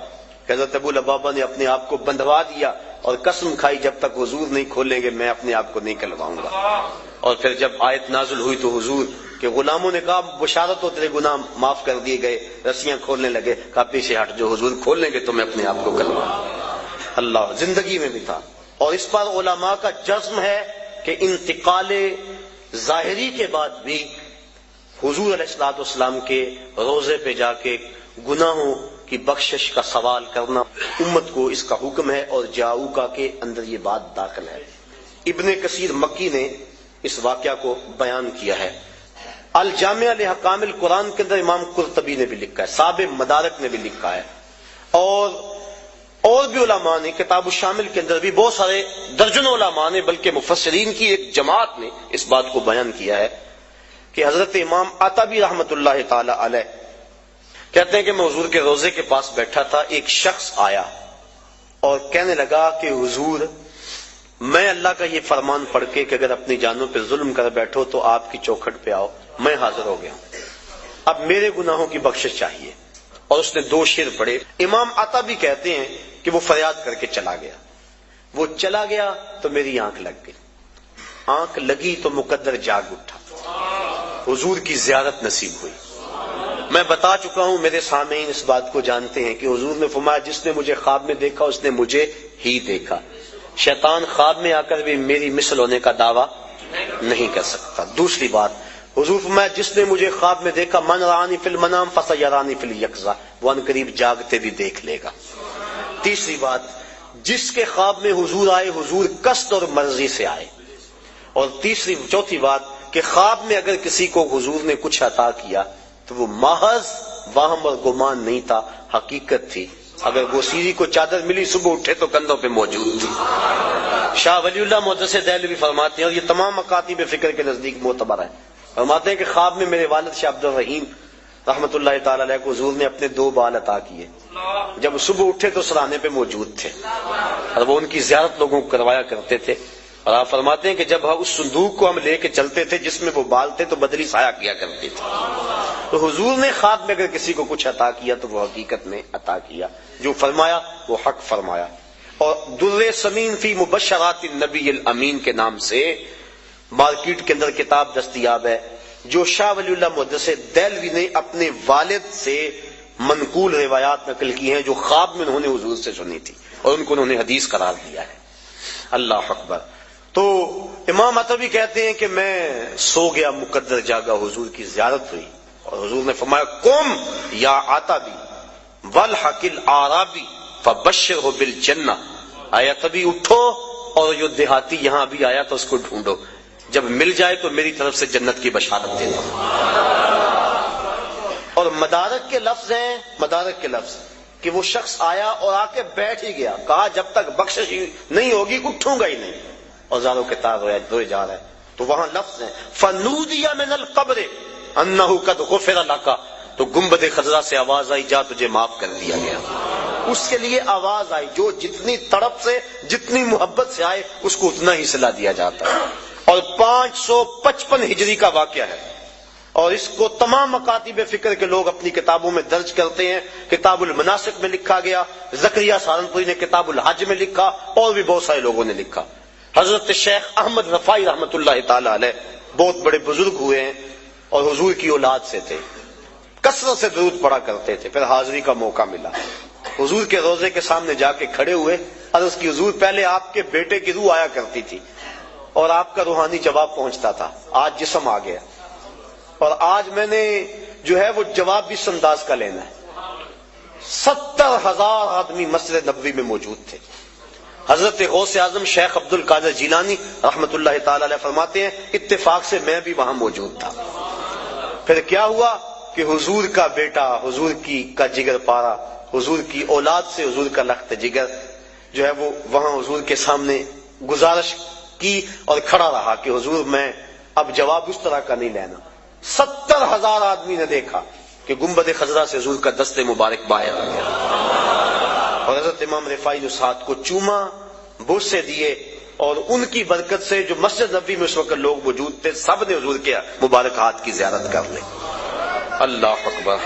حضرت ابو لبابہ نے اپنے آپ کو بندھوا دیا اور قسم کھائی جب تک حضور نہیں کھولیں گے میں اپنے آپ کو نہیں کلواؤں گا. اور پھر جب آیت نازل ہوئی تو حضور کے غلاموں نے کہا بشارت ہو تیرے گناہ معاف کر دیے گئے. رسیاں کھولنے لگے، کہا پیچھے ہٹ، جو حضور کھول لیں گے تو میں اپنے آپ کو کلواؤں. اللہ زندگی میں بھی تھا. اور اس پر علماء کا جزم ہے کہ انتقال ظاہری کے بعد بھی حضور علیہ الصلوۃ والسلام کے روزے پہ جا کے گناہوں کی بخشش کا سوال کرنا امت کو اس کا حکم ہے، اور جاؤکا کے اندر یہ بات داخل ہے. ابن کثیر مکی نے اس واقعہ کو بیان کیا ہے. الجامع لحکام القرآن کے اندر امام قرطبی نے بھی لکھا ہے، صاحب مدارک نے بھی لکھا ہے، اور بھی علماء نے کتاب الشامل کے اندر بھی بہت سارے درجنوں علماء نے بلکہ مفسرین کی ایک جماعت نے اس بات کو بیان کیا ہے کہ حضرت امام عطبی رحمۃ اللہ تعالی علیہ کہتے ہیں کہ میں حضور کے روزے کے پاس بیٹھا تھا، ایک شخص آیا اور کہنے لگا کہ حضور میں اللہ کا یہ فرمان پڑھ کے کہ اگر اپنی جانوں پہ ظلم کر بیٹھو تو آپ کی چوکھٹ پہ آؤ، میں حاضر ہو گیا ہوں، اب میرے گناہوں کی بخشش چاہیے. اور اس نے 2 شعر پڑھے. امام عطا بھی کہتے ہیں کہ وہ فریاد کر کے چلا گیا. وہ چلا گیا تو میری آنکھ لگ گئی، آنکھ لگی تو مقدر جاگ اٹھا، حضور کی زیارت نصیب ہوئی۔ میں بتا چکا ہوں، میرے سامعین اس بات کو جانتے ہیں کہ حضور نے فرمایا جس نے مجھے خواب میں دیکھا اس نے مجھے ہی دیکھا۔ شیطان خواب میں آ کر بھی میری مثل ہونے کا دعویٰ نہیں کر سکتا۔ دوسری بات، حضور فرمایا جس نے مجھے خواب میں دیکھا من رانی فی المنام فسیرانی فی الیقظہ، وہ ان قریب جاگتے بھی دیکھ لے گا۔ تیسری بات، جس کے خواب میں حضور آئے حضور قصد اور مرضی سے آئے۔ اور چوتھی بات کہ خواب میں اگر کسی کو حضور نے کچھ عطا کیا تو وہ محض وہم اور گمان نہیں تھا، حقیقت تھی۔ اگر وہ سیری کو چادر ملی صبح اٹھے تو کندھوں پہ موجود تھی۔ شاہ ولی اللہ محدث دہلوی فرماتے ہیں، اور یہ تمام مکاتب فکر کے نزدیک معتبر ہے، فرماتے ہیں کہ خواب میں میرے والد شاہ عبد الرحیم رحمۃ اللہ تعالی علیہ کو حضور نے اپنے 2 بال عطا کیے، جب صبح اٹھے تو سرانے پہ موجود تھے اور وہ ان کی زیارت لوگوں کو کروایا کرتے تھے۔ اور آپ فرماتے ہیں کہ جب اس صندوق کو ہم لے کے چلتے تھے جس میں وہ بال تھے تو بدری سایہ کیا کرتی تھی۔ تو حضور نے خواب میں اگر کسی کو کچھ عطا کیا تو وہ حقیقت میں عطا کیا، جو فرمایا وہ حق فرمایا۔ اور در ثمین فی مبشرات النبی الامین کے نام سے مارکیٹ کے اندر کتاب دستیاب ہے، جو شاہ ولی اللہ محدث دہلوی نے اپنے والد سے منقول روایات نقل کی ہیں جو خواب میں انہوں نے حضور سے سنی تھی اور ان کو انہوں نے حدیث قرار دیا ہے۔ اللہ اکبر۔ تو امام عطوی کہتے ہیں کہ میں سو گیا مقدر جاگا، حضور کی زیارت ہوئی اور حضور نے فرمایا قم یا عتبی والحق الاعرابی فبشرہ بالجنہ، آیا عتبی اٹھو اور جو دیہاتی یہاں بھی آیا تو اس کو ڈھونڈو، جب مل جائے تو میری طرف سے جنت کی بشارت دے دو۔ اور مدارک کے لفظ ہیں، مدارک کے لفظ کہ وہ شخص آیا اور آ کے بیٹھ ہی گیا، کہا جب تک بخشش نہیں ہوگی اٹھوں گا ہی نہیں، اور زاروں کے تار روئے جا رہے ہیں۔ تو وہاں لفظ ہیں فنودی من القبر انہ قد غفر لک، تو گنبد خضرا سے آواز آئی جا تجھے معاف کر دیا گیا۔ اس کے لیے آواز آئی، جو جتنی تڑپ سے جتنی محبت سے آئے اس کو اتنا ہی صلہ دیا جاتا ہے۔ اور 555 ہجری کا واقعہ ہے، اور اس کو تمام مکاتب فکر کے لوگ اپنی کتابوں میں درج کرتے ہیں۔ کتاب المناسک میں لکھا گیا، زکریا سہارنپوری نے کتاب الحج میں لکھا، اور بھی بہت سارے لوگوں نے لکھا۔ حضرت شیخ احمد رفاعی رحمۃ اللہ تعالی علیہ بہت بڑے بزرگ ہوئے ہیں اور حضور کی اولاد سے تھے، کثرت سے درود پڑھا کرتے تھے۔ پھر حاضری کا موقع ملا، حضور کے روضے کے سامنے جا کے کھڑے ہوئے، عرض کی حضور پہلے آپ کے بیٹے کی روح آیا کرتی تھی اور آپ کا روحانی جواب پہنچتا تھا، آج جسم آ گیا اور آج میں نے جو ہے وہ جواب بھی اس انداز کا لینا ہے۔ 70,000 آدمی مسجد نبوی میں موجود تھے۔ حضرت غوث اعظم شیخ عبد القادر جیلانی رحمۃ اللہ تعالی علیہ فرماتے ہیں اتفاق سے میں بھی وہاں موجود تھا۔ پھر کیا ہوا کہ حضور کا بیٹا، حضور کا جگر پارا، حضور کی اولاد سے حضور کا لخت جگر جو ہے وہ وہاں حضور کے سامنے گزارش کی اور کھڑا رہا کہ حضور میں اب جواب اس طرح کا نہیں لینا۔ 70,000 آدمی نے دیکھا کہ گنبد خضرا سے حضور کا دست مبارک باہر آ گیا، اور حضرت امام رفاعی نے اس ہاتھ کو چوما، بوسے دیے، اور ان کی برکت سے جو مسجد نبوی میں اس وقت لوگ موجود تھے سب نے حضور کے مبارک ہاتھ کی زیارت کر لی۔ اللہ اکبر۔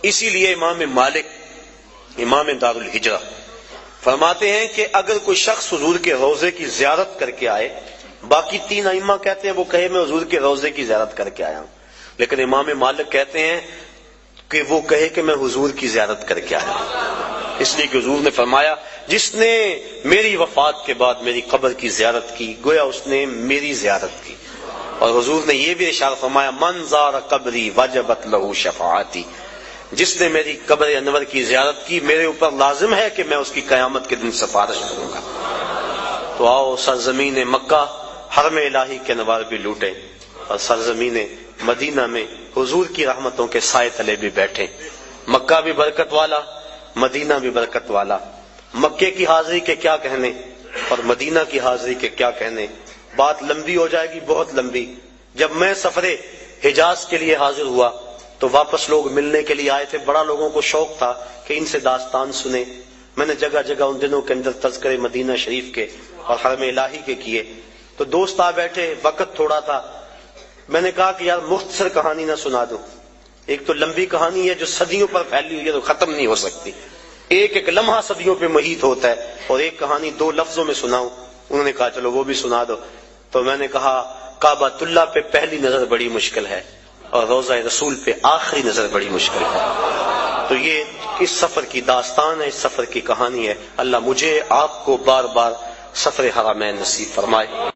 اسی لیے امام مالک امام دار الہجرہ فرماتے ہیں کہ اگر کوئی شخص حضور کے روضے کی زیارت کر کے آئے، باقی 3 ائمہ کہتے ہیں وہ کہے میں حضور کے روضے کی زیارت کر کے آیا ہوں، لیکن امام مالک کہتے ہیں کہ وہ کہے کہ میں حضور کی زیارت کر کے آیا ہوں، اس لیے کہ حضور نے فرمایا جس نے میری وفات کے بعد میری قبر کی زیارت کی گویا اس نے میری زیارت کی۔ اور حضور نے یہ بھی ارشاد فرمایا من زار قبری وجبت لہ شفاعتی، جس نے میری قبر انور کی زیارت کی میرے اوپر لازم ہے کہ میں اس کی قیامت کے دن سفارش کروں گا۔ تو آؤ سرزمین مکہ حرم الہی کے انوار بھی لوٹیں اور سرزمین مدینہ میں حضور کی رحمتوں کے سائے تلے بھی بیٹھیں۔ مکہ بھی برکت والا، مدینہ بھی برکت والا، مکے کی حاضری کے کیا کہنے اور مدینہ کی حاضری کے کیا کہنے، بات لمبی ہو جائے گی، بہت لمبی۔ جب میں سفر حجاز کے لیے حاضر ہوا تو واپس لوگ ملنے کے لیے آئے تھے، بڑا لوگوں کو شوق تھا کہ ان سے داستان سنیں۔ میں نے جگہ جگہ ان دنوں کے اندر تذکرے مدینہ شریف کے اور حرم الہی کے کیے، تو دوست آ بیٹھے، وقت تھوڑا تھا، میں نے کہا کہ یار مختصر کہانی نہ سنا دوں، ایک تو لمبی کہانی ہے جو صدیوں پر پھیلی ہوئی ہے تو ختم نہیں ہو سکتی، ایک ایک لمحہ صدیوں پہ محیط ہوتا ہے. اور ایک کہانی 2 لفظوں میں سناؤں. انہوں نے کہا چلو وہ بھی سنا دو. تو میں نے کہا کعبۃ اللہ پہ پہلی نظر بڑی مشکل ہے اور روضہ رسول پہ آخری نظر بڑی مشکل ہے. تو یہ اس سفر کی داستان ہے، اس سفر کی کہانی ہے. اللہ مجھے آپ کو بار بار سفر حرمین نصیب فرمائے.